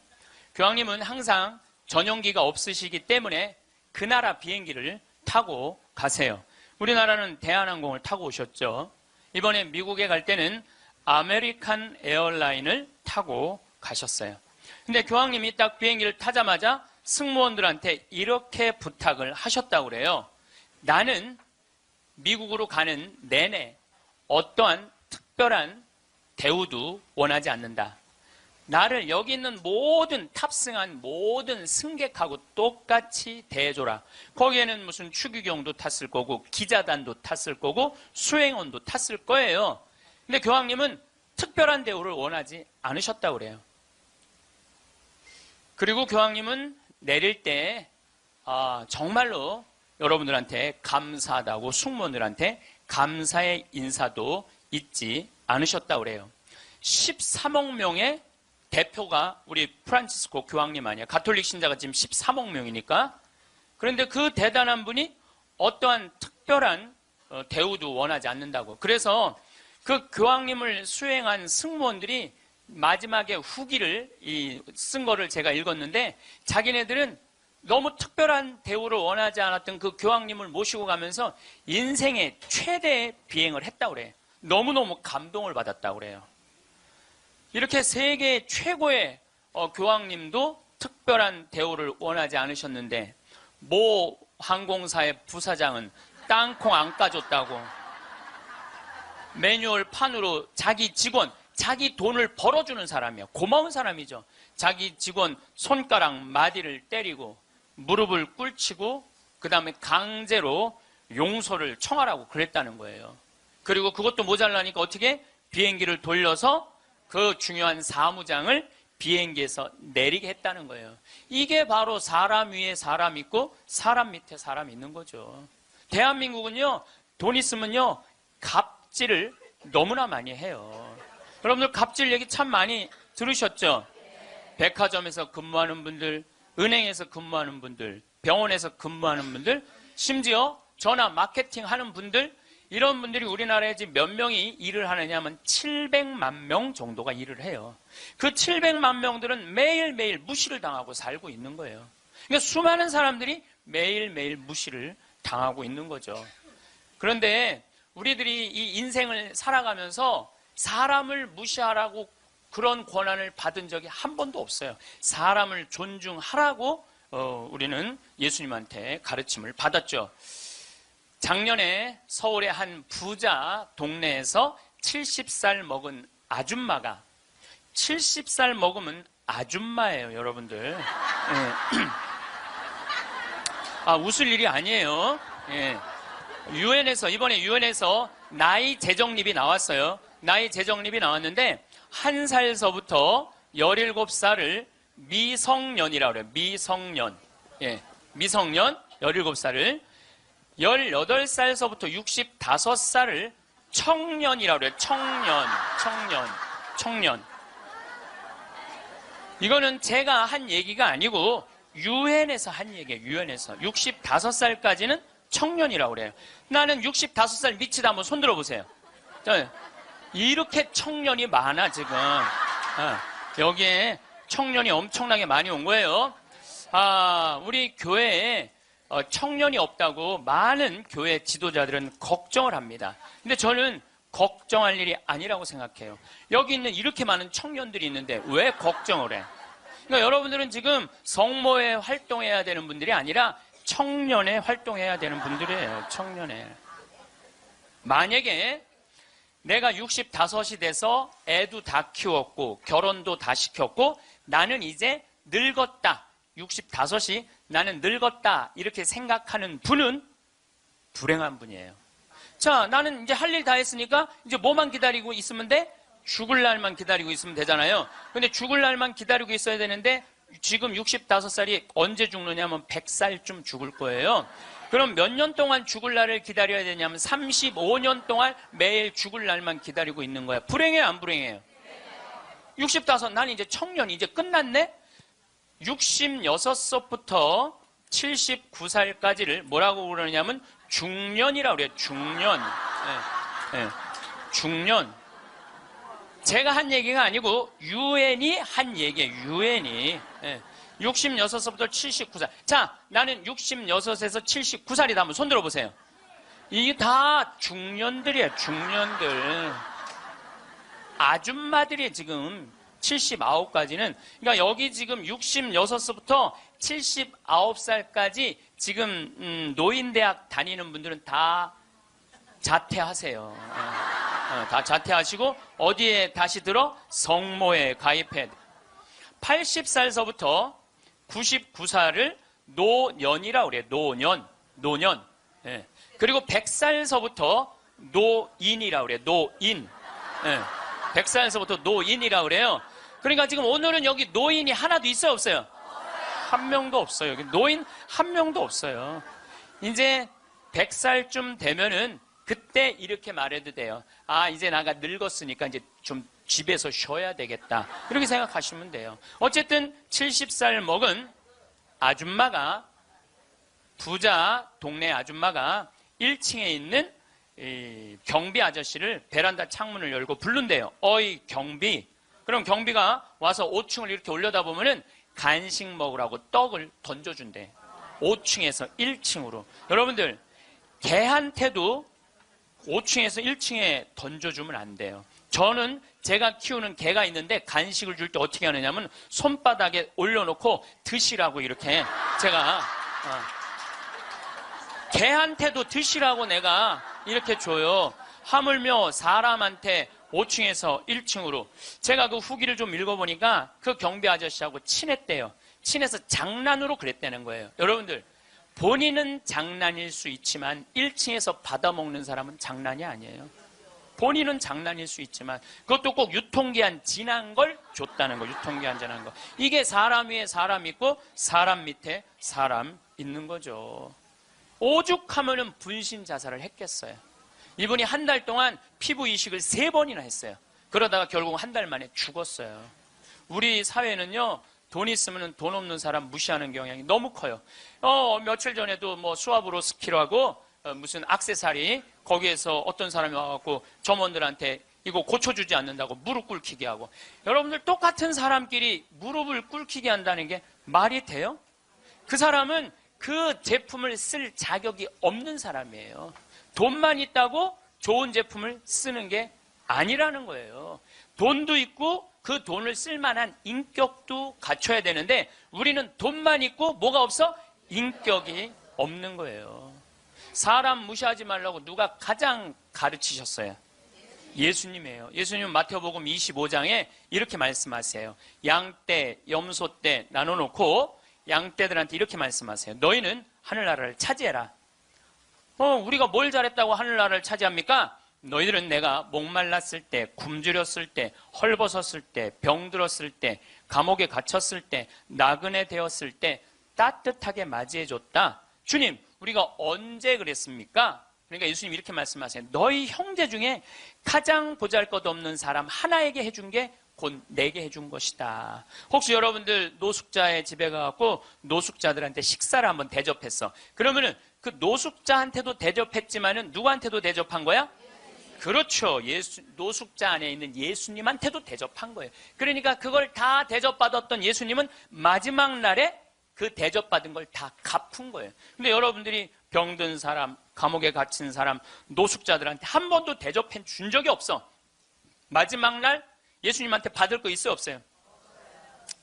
교황님은 항상 전용기가 없으시기 때문에 그 나라 비행기를 타고 가세요. 우리나라는 대한항공을 타고 오셨죠. 이번에 미국에 갈 때는 아메리칸 에어라인을 타고 가셨어요. 근데 교황님이 딱 비행기를 타자마자 승무원들한테 이렇게 부탁을 하셨다고 그래요. 나는 미국으로 가는 내내 어떠한 특별한 대우도 원하지 않는다. 나를 여기 있는 모든 탑승한 모든 승객하고 똑같이 대해줘라. 거기에는 무슨 추기경도 탔을 거고 기자단도 탔을 거고 수행원도 탔을 거예요. 근데 교황님은 특별한 대우를 원하지 않으셨다고 그래요. 그리고 교황님은 내릴 때 정말로 여러분들한테 감사하다고 승무원들한테 감사의 인사도 잊지 않으셨다고 그래요. 13억 명의 대표가 우리 프란치스코 교황님 아니야. 가톨릭 신자가 지금 13억 명이니까. 그런데 그 대단한 분이 어떠한 특별한 대우도 원하지 않는다고. 그래서 그 교황님을 수행한 승무원들이 마지막에 후기를 쓴 거를 제가 읽었는데 자기네들은 너무 특별한 대우를 원하지 않았던 그 교황님을 모시고 가면서 인생의 최대의 비행을 했다고 그래요. 너무너무 감동을 받았다고 그래요. 이렇게 세계 최고의 교황님도 특별한 대우를 원하지 않으셨는데 모 항공사의 부사장은 땅콩 안 까줬다고 매뉴얼 판으로 자기 직원, 자기 돈을 벌어주는 사람이야. 고마운 사람이죠. 자기 직원 손가락 마디를 때리고 무릎을 꿇치고 그 다음에 강제로 용서를 청하라고 그랬다는 거예요. 그리고 그것도 모자라니까 어떻게 비행기를 돌려서 그 중요한 사무장을 비행기에서 내리게 했다는 거예요. 이게 바로 사람 위에 사람 있고 사람 밑에 사람 있는 거죠. 대한민국은요, 돈 있으면요, 갑질을 너무나 많이 해요. 여러분들 갑질 얘기 참 많이 들으셨죠? 백화점에서 근무하는 분들, 은행에서 근무하는 분들, 병원에서 근무하는 분들, 심지어 전화 마케팅 하는 분들, 이런 분들이 우리나라에 지금 몇 명이 일을 하느냐 하면 700만 명 정도가 일을 해요. 그 700만 명들은 매일매일 무시를 당하고 살고 있는 거예요. 그러니까 수많은 사람들이 매일매일 무시를 당하고 있는 거죠. 그런데 우리들이 이 인생을 살아가면서 사람을 무시하라고 그런 권한을 받은 적이 한 번도 없어요. 사람을 존중하라고 우리는 예수님한테 가르침을 받았죠. 작년에 서울의 한 부자 동네에서 70살 먹은 아줌마가, 70살 먹으면 아줌마예요, 여러분들. 예. 아, 웃을 일이 아니에요. 예. 이번에 유엔에서 나이 재정립이 나왔어요. 나이 재정립이 나왔는데, 1살서부터 17살을 미성년이라고 그래요. 미성년. 예. 미성년 17살을 18살서부터 65살을 청년이라고 그래요. 청년. 이거는 제가 한 얘기가 아니고 유엔에서 한 얘기예요. 유엔에서 65살까지는 청년이라고 그래요. 나는 65살 미치다 한번 손 들어보세요. 이렇게 청년이 많아 지금. 여기에 청년이 엄청나게 많이 온 거예요. 우리 교회에 청년이 없다고 많은 교회 지도자들은 걱정을 합니다. 근데 저는 걱정할 일이 아니라고 생각해요. 여기 있는 이렇게 많은 청년들이 있는데 왜 걱정을 해? 그러니까 여러분들은 지금 성모에 활동해야 되는 분들이 아니라 청년에 활동해야 되는 분들이에요. 청년에. 만약에 내가 65이 돼서 애도 다 키웠고 결혼도 다 시켰고 나는 이제 늙었다. 65이 나는 늙었다 이렇게 생각하는 분은 불행한 분이에요. 자, 나는 이제 할 일 다 했으니까 이제 뭐만 기다리고 있으면 돼? 죽을 날만 기다리고 있으면 되잖아요. 근데 죽을 날만 기다리고 있어야 되는데 지금 65살이 언제 죽느냐면 100살쯤 죽을 거예요. 그럼 몇 년 동안 죽을 날을 기다려야 되냐면 35년 동안 매일 죽을 날만 기다리고 있는 거야. 불행해요, 안 불행해요? 65, 난 이제 청년이 이제 끝났네? 66살부터 79살까지를 뭐라고 그러냐면 중년이라고 그래요. 중년. 중년. 제가 한 얘기가 아니고 유엔이 한 얘기예요. 유엔이. 66살부터 79살. 자, 나는 66에서 79살이다. 한번 손 들어보세요. 이게 다 중년들이에요. 중년들. 아줌마들이 지금 79까지는, 그러니까 여기 지금 66살부터 79살까지 지금 노인대학 다니는 분들은 다 자퇴하세요. 다 자퇴하시고 어디에 다시 들어? 성모에 가입해야 돼. 80살서부터 99살을 노년이라고 그래요. 노년. 예. 그리고 100살서부터 노인이라고 그래요. 노인. 예. 100살서부터 노인이라고 그래요. 그러니까 지금 오늘은 여기 노인이 하나도 있어요, 없어요? 한 명도 없어요. 여기 노인 한 명도 없어요. 이제 100살쯤 되면은 그때 이렇게 말해도 돼요. 이제 나가 늙었으니까 이제 좀 집에서 쉬어야 되겠다. 이렇게 생각하시면 돼요. 어쨌든 70살 먹은 아줌마가, 부자 동네 아줌마가 1층에 있는 이 경비 아저씨를 베란다 창문을 열고 부른대요. 어이 경비. 그럼 경비가 와서 5층을 이렇게 올려다보면은 간식 먹으라고 떡을 던져준대. 5층에서 1층으로. 여러분들, 개한테도 5층에서 1층에 던져주면 안 돼요. 저는 제가 키우는 개가 있는데 간식을 줄 때 어떻게 하느냐면 손바닥에 올려놓고 드시라고 이렇게 제가 개한테도 드시라고 내가 이렇게 줘요. 하물며 사람한테 5층에서 1층으로. 제가 그 후기를 좀 읽어보니까 그 경비 아저씨하고 친했대요. 친해서 장난으로 그랬다는 거예요. 여러분들, 본인은 장난일 수 있지만 1층에서 받아먹는 사람은 장난이 아니에요. 본인은 장난일 수 있지만 그것도 꼭 유통기한 지난 걸 줬다는 거. 유통기한 지난 거. 이게 사람 위에 사람 있고 사람 밑에 사람 있는 거죠. 오죽하면은 분신 자살을 했겠어요. 이분이 한 달 동안 피부 이식을 3번이나 했어요. 그러다가 결국 한 달 만에 죽었어요. 우리 사회는요, 돈 있으면 돈 없는 사람 무시하는 경향이 너무 커요. 며칠 전에도 뭐 수아브로 스키라고 무슨 액세서리 거기에서 어떤 사람이 와갖고 점원들한테 이거 고쳐주지 않는다고 무릎 꿇히게 하고. 여러분들 똑같은 사람끼리 무릎을 꿇히게 한다는 게 말이 돼요? 그 사람은 그 제품을 쓸 자격이 없는 사람이에요. 돈만 있다고 좋은 제품을 쓰는 게 아니라는 거예요. 돈도 있고 그 돈을 쓸 만한 인격도 갖춰야 되는데 우리는 돈만 있고 뭐가 없어? 인격이 없는 거예요. 사람 무시하지 말라고 누가 가장 가르치셨어요? 예수님이에요. 예수님은 마태복음 25장에 이렇게 말씀하세요. 양떼, 염소떼 나눠놓고 양떼들한테 이렇게 말씀하세요. 너희는 하늘나라를 차지해라. 우리가 뭘 잘했다고 하늘나라를 차지합니까? 너희들은 내가 목말랐을 때, 굶주렸을 때, 헐벗었을 때, 병들었을 때, 감옥에 갇혔을 때, 나그네 되었을 때 따뜻하게 맞이해줬다. 주님, 우리가 언제 그랬습니까? 그러니까 예수님 이렇게 말씀하세요. 너희 형제 중에 가장 보잘것없는 사람 하나에게 해준 게 곧 내게 해준 것이다. 혹시 여러분들 노숙자의 집에 가갖고 노숙자들한테 식사를 한번 대접했어. 그러면은 그 노숙자한테도 대접했지만은 누구한테도 대접한 거야? 그렇죠. 노숙자 안에 있는 예수님한테도 대접한 거예요. 그러니까 그걸 다 대접받았던 예수님은 마지막 날에 그 대접받은 걸 다 갚은 거예요. 근데 여러분들이 병든 사람, 감옥에 갇힌 사람, 노숙자들한테 한 번도 대접해 준 적이 없어. 마지막 날 예수님한테 받을 거 있어요, 없어요?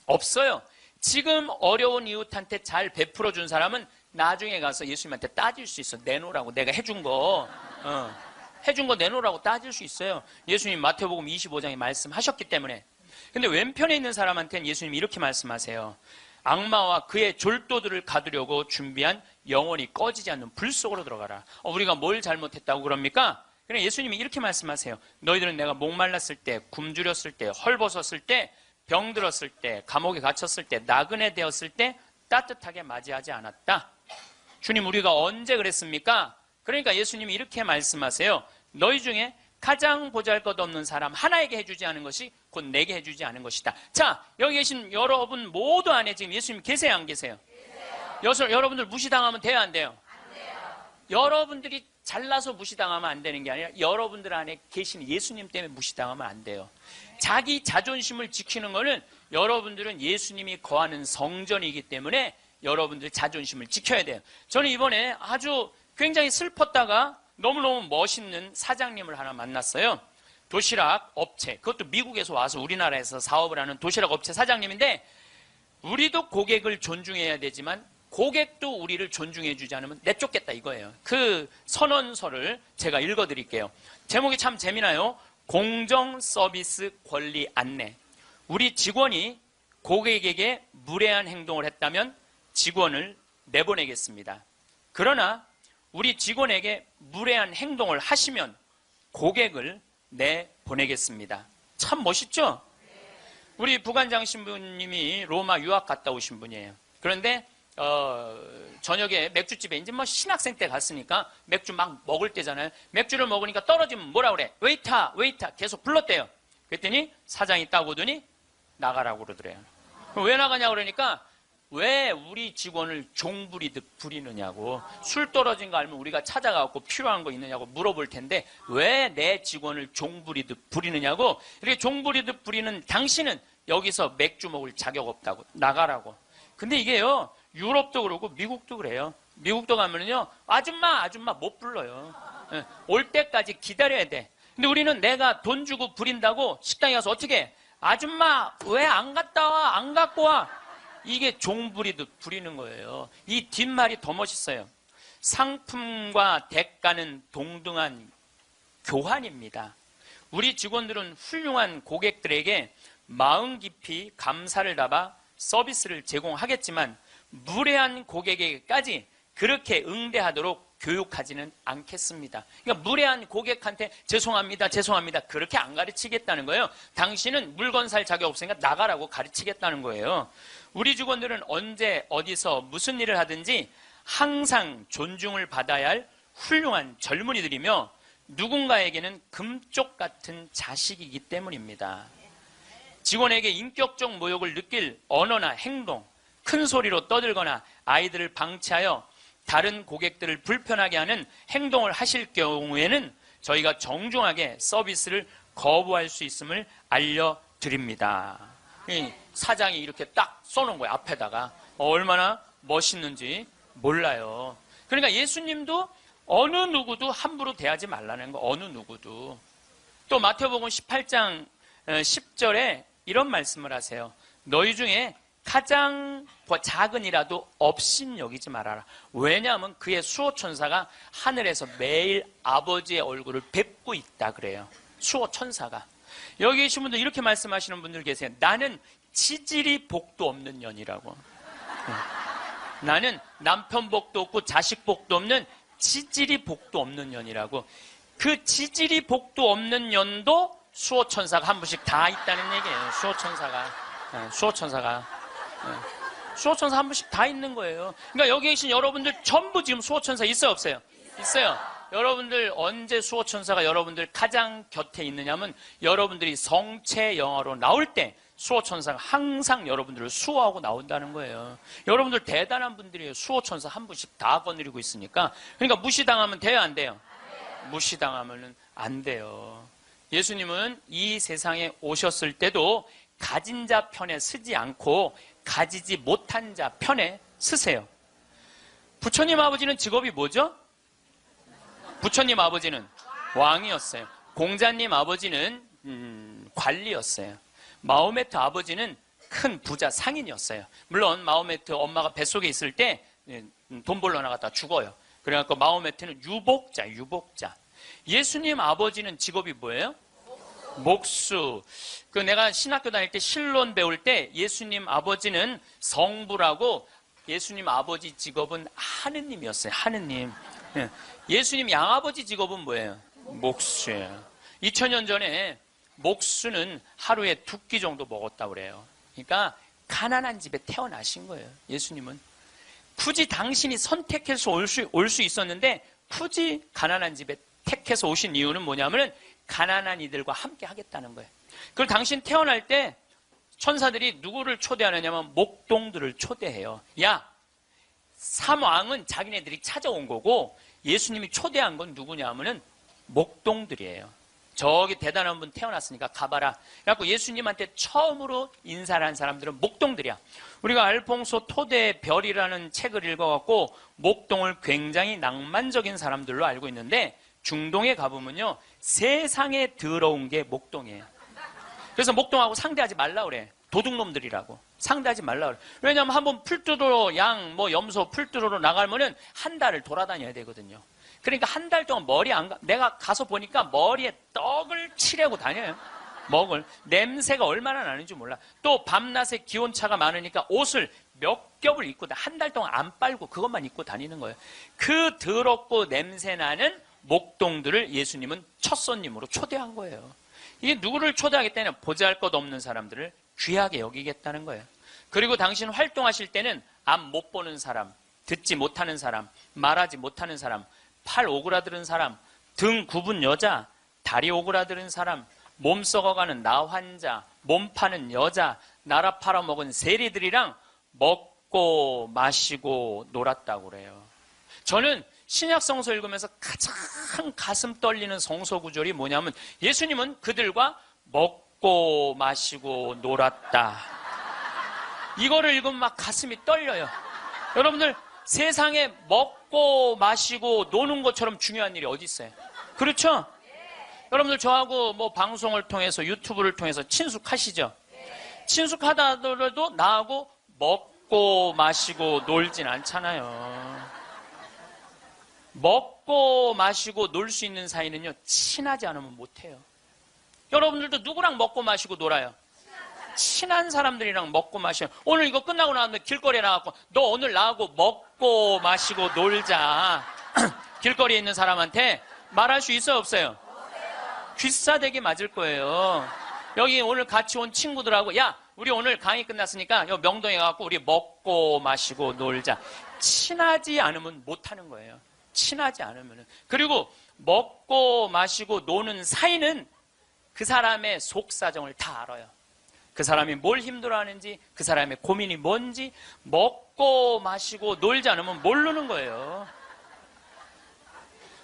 없어요. 지금 어려운 이웃한테 잘 베풀어 준 사람은 나중에 가서 예수님한테 따질 수 있어. 내놓으라고. 내가 해준 거. 해준 거 내놓으라고 따질 수 있어요. 예수님 마태복음 25장에 말씀하셨기 때문에. 근데 왼편에 있는 사람한테는 예수님이 이렇게 말씀하세요. 악마와 그의 졸도들을 가두려고 준비한 영원히 꺼지지 않는 불 속으로 들어가라. 우리가 뭘 잘못했다고 그럽니까? 그냥 예수님이 이렇게 말씀하세요. 너희들은 내가 목말랐을 때, 굶주렸을 때, 헐벗었을 때, 병들었을 때, 감옥에 갇혔을 때, 나그네 되었을 때 따뜻하게 맞이하지 않았다. 주님, 우리가 언제 그랬습니까? 그러니까 예수님이 이렇게 말씀하세요. 너희 중에 가장 보잘것없는 사람 하나에게 해주지 않은 것이 곧 내게 해주지 않은 것이다. 자, 여기 계신 여러분 모두 안에 지금 예수님 계세요, 안 계세요? 계세요. 여러분들 무시당하면 돼요, 안 돼요? 안 돼요. 여러분들이 잘나서 무시당하면 안 되는 게 아니라 여러분들 안에 계신 예수님 때문에 무시당하면 안 돼요. 자기 자존심을 지키는 거는 여러분들은 예수님이 거하는 성전이기 때문에 여러분들 자존심을 지켜야 돼요. 저는 이번에 아주 굉장히 슬펐다가 너무너무 멋있는 사장님을 하나 만났어요. 도시락 업체, 그것도 미국에서 와서 우리나라에서 사업을 하는 도시락 업체 사장님인데 우리도 고객을 존중해야 되지만 고객도 우리를 존중해 주지 않으면 내쫓겠다 이거예요. 그 선언서를 제가 읽어드릴게요. 제목이 참 재미나요. 공정 서비스 권리 안내. 우리 직원이 고객에게 무례한 행동을 했다면 직원을 내보내겠습니다. 그러나 우리 직원에게 무례한 행동을 하시면 고객을 내보내겠습니다. 참 멋있죠? 우리 부관장 신부님이 로마 유학 갔다 오신 분이에요. 그런데 저녁에 맥주집에 이제 뭐 신학생 때 갔으니까 맥주 막 먹을 때잖아요. 맥주를 먹으니까 떨어지면 뭐라 그래? 웨이터, 웨이터 계속 불렀대요. 그랬더니 사장이 딱 오더니 나가라고 그러더래요. 왜 나가냐고 그러니까 왜 우리 직원을 종 부리듯 부리느냐고. 술 떨어진 거 알면 우리가 찾아가고 필요한 거 있느냐고 물어볼 텐데 왜 내 직원을 종 부리듯 부리느냐고. 이렇게 종 부리듯 부리는 당신은 여기서 맥주 먹을 자격 없다고 나가라고. 근데 이게요, 유럽도 그러고 미국도 그래요. 미국도 가면은요, 아줌마 못 불러요. 올 때까지 기다려야 돼. 근데 우리는 내가 돈 주고 부린다고 식당에 가서 어떻게 해? 아줌마 왜 안 갔다 와? 안 갖고 와? 이게 종 부리듯 부리는 거예요. 이 뒷말이 더 멋있어요. 상품과 대가는 동등한 교환입니다. 우리 직원들은 훌륭한 고객들에게 마음 깊이 감사를 담아 서비스를 제공하겠지만 무례한 고객에게까지 그렇게 응대하도록 교육하지는 않겠습니다. 그러니까 무례한 고객한테 죄송합니다, 죄송합니다 그렇게 안 가르치겠다는 거예요. 당신은 물건 살 자격 없으니까 나가라고 가르치겠다는 거예요. 우리 직원들은 언제 어디서 무슨 일을 하든지 항상 존중을 받아야 할 훌륭한 젊은이들이며 누군가에게는 금쪽 같은 자식이기 때문입니다. 직원에게 인격적 모욕을 느낄 언어나 행동, 큰 소리로 떠들거나 아이들을 방치하여 다른 고객들을 불편하게 하는 행동을 하실 경우에는 저희가 정중하게 서비스를 거부할 수 있음을 알려드립니다. 사장이 이렇게 딱 써놓은 거예요. 앞에다가. 얼마나 멋있는지 몰라요. 그러니까 예수님도 어느 누구도 함부로 대하지 말라는 거. 어느 누구도. 또 마태복음 18장 10절에 이런 말씀을 하세요. 너희 중에 가장 작은이라도 업신 여기지 말아라. 왜냐하면 그의 수호천사가 하늘에서 매일 아버지의 얼굴을 뵙고 있다 그래요. 수호천사가. 여기 계신 분들 이렇게 말씀하시는 분들 계세요. 나는 지질이 복도 없는 년이라고. 나는 남편 복도 없고 자식 복도 없는 지질이 복도 없는 년이라고. 그 지질이 복도 없는 년도 수호천사가 한 분씩 다 있다는 얘기예요. 수호천사가 수호천사 한 분씩 다 있는 거예요. 그러니까 여기 계신 여러분들 전부 지금 수호천사 있어요, 없어요? 있어요. 여러분들 언제 수호천사가 여러분들 가장 곁에 있느냐면 여러분들이 성체 영화로 나올 때 수호천사가 항상 여러분들을 수호하고 나온다는 거예요. 여러분들 대단한 분들이에요. 수호천사 한 분씩 다 거느리고 있으니까. 그러니까 무시당하면 돼요, 안 돼요? 무시당하면 안 돼요. 예수님은 이 세상에 오셨을 때도 가진 자 편에 서지 않고 가지지 못한 자 편에 서세요. 부처님 아버지는 직업이 뭐죠? 부처님 아버지는 왕이었어요. 공자님 아버지는 관리였어요. 마호메트 아버지는 큰 부자 상인이었어요. 물론 마호메트 엄마가 뱃속에 있을 때 돈 벌러 나갔다 죽어요. 그래갖고 마호메트는 유복자. 예수님 아버지는 직업이 뭐예요? 목수. 내가 신학교 다닐 때 신론 배울 때 예수님 아버지는 성부라고 예수님 아버지 직업은 하느님이었어요. 하느님. 예수님 양아버지 직업은 뭐예요? 목수예요. 2000년 전에 목수는 하루에 2끼 정도 먹었다고 그래요. 그러니까 가난한 집에 태어나신 거예요. 예수님은. 굳이 당신이 선택해서 올 수 있었는데 굳이 가난한 집에 택해서 오신 이유는 뭐냐면 가난한 이들과 함께 하겠다는 거예요. 그걸 당신 태어날 때 천사들이 누구를 초대하느냐면 목동들을 초대해요. 야, 삼왕은 자기네들이 찾아온 거고 예수님이 초대한 건 누구냐면은 목동들이에요. 저기 대단한 분 태어났으니까 가봐라. 그래갖고 예수님한테 처음으로 인사를 한 사람들은 목동들이야. 우리가 알퐁소 토대의 별이라는 책을 읽어갖고 목동을 굉장히 낭만적인 사람들로 알고 있는데 중동에 가보면요 세상에 더러운 게 목동이에요. 그래서 목동하고 상대하지 말라 그래. 도둑놈들이라고. 상대하지 말라 그래. 왜냐하면 한번 풀 뜯으러 염소 풀 뜯으러 나가면은 한 달을 돌아다녀야 되거든요. 그러니까 한 달 동안 내가 가서 보니까 머리에 떡을 칠하고 다녀요. 먹을. 냄새가 얼마나 나는지 몰라. 또 밤낮에 기온차가 많으니까 옷을 몇 겹을 입고 한 달 동안 안 빨고 그것만 입고 다니는 거예요. 그 더럽고 냄새나는 목동들을 예수님은 첫 손님으로 초대한 거예요. 이게 누구를 초대하겠다냐? 보잘것없는 사람들을 귀하게 여기겠다는 거예요. 그리고 당신 활동하실 때는 앞 못 보는 사람, 듣지 못하는 사람, 말하지 못하는 사람, 팔 오그라드는 사람, 등 굽은 여자, 다리 오그라드는 사람, 몸 썩어가는 나 환자, 몸 파는 여자, 나라 팔아먹은 세리들이랑 먹고 마시고 놀았다고 그래요. 저는 신약 성서 읽으면서 가장 가슴 떨리는 성서 구절이 뭐냐면 예수님은 그들과 먹고 마시고 놀았다. 이거를 읽으면 막 가슴이 떨려요. 여러분들 세상에 먹고 마시고 노는 것처럼 중요한 일이 어디 있어요? 그렇죠? 여러분들 저하고 방송을 통해서 유튜브를 통해서 친숙하시죠? 친숙하다 하더라도 나하고 먹고 마시고 놀진 않잖아요. 먹고 마시고 놀 수 있는 사이는요 친하지 않으면 못해요. 여러분들도 누구랑 먹고 마시고 놀아요? 친한 사람들이랑 먹고 마셔요. 오늘 이거 끝나고 나면 길거리에 나가고 너 오늘 나하고 먹고 마시고 놀자. 길거리에 있는 사람한테 말할 수 있어요, 없어요? 귀싸대기 맞을 거예요. 여기 오늘 같이 온 친구들하고, 야, 우리 오늘 강의 끝났으니까 여기 명동에 가서 우리 먹고 마시고 놀자. 친하지 않으면 못하는 거예요. 친하지 않으면. 그리고 먹고 마시고 노는 사이는 그 사람의 속사정을 다 알아요. 그 사람이 뭘 힘들어하는지, 그 사람의 고민이 뭔지 먹고 마시고 놀지 않으면 모르는 거예요.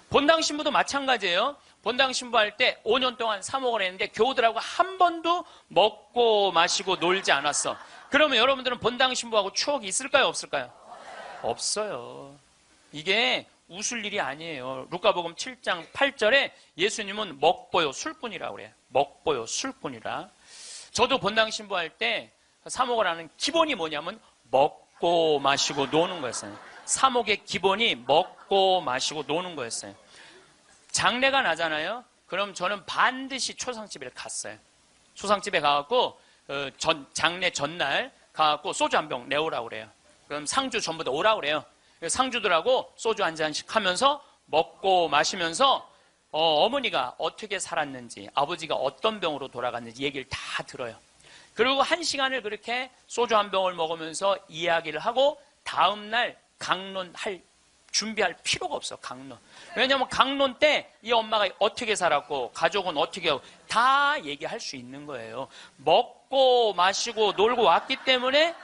본당 신부도 마찬가지예요. 본당 신부할 때 5년 동안 사목을 했는데 교우들하고 한 번도 먹고 마시고 놀지 않았어. 그러면 여러분들은 본당 신부하고 추억이 있을까요, 없을까요? 없어요. 이게 웃을 일이 아니에요. 루카복음 7장 8절에 예수님은 먹보요 술꾼이라고 그래요. 먹보요 술꾼이라. 저도 본당 신부할 때 사목을 하는 기본이 뭐냐면 먹고 마시고 노는 거였어요. 사목의 기본이 먹고 마시고 노는 거였어요. 장례가 나잖아요. 그럼 저는 반드시 초상집에 갔어요. 초상집에 가갖고 장례 전날 가갖고 소주 한 병 내오라고 그래요. 그럼 상주 전부 다 오라고 그래요. 상주들하고 소주 한 잔씩 하면서 먹고 마시면서 어머니가 어떻게 살았는지, 아버지가 어떤 병으로 돌아갔는지 얘기를 다 들어요. 그리고 1시간을 그렇게 소주 한 병을 먹으면서 이야기를 하고 다음날 강론할 준비할 필요가 없어. 강론. 왜냐하면 강론 때 이 엄마가 어떻게 살았고 가족은 어떻게 하고 다 얘기할 수 있는 거예요. 먹고 마시고 놀고 왔기 때문에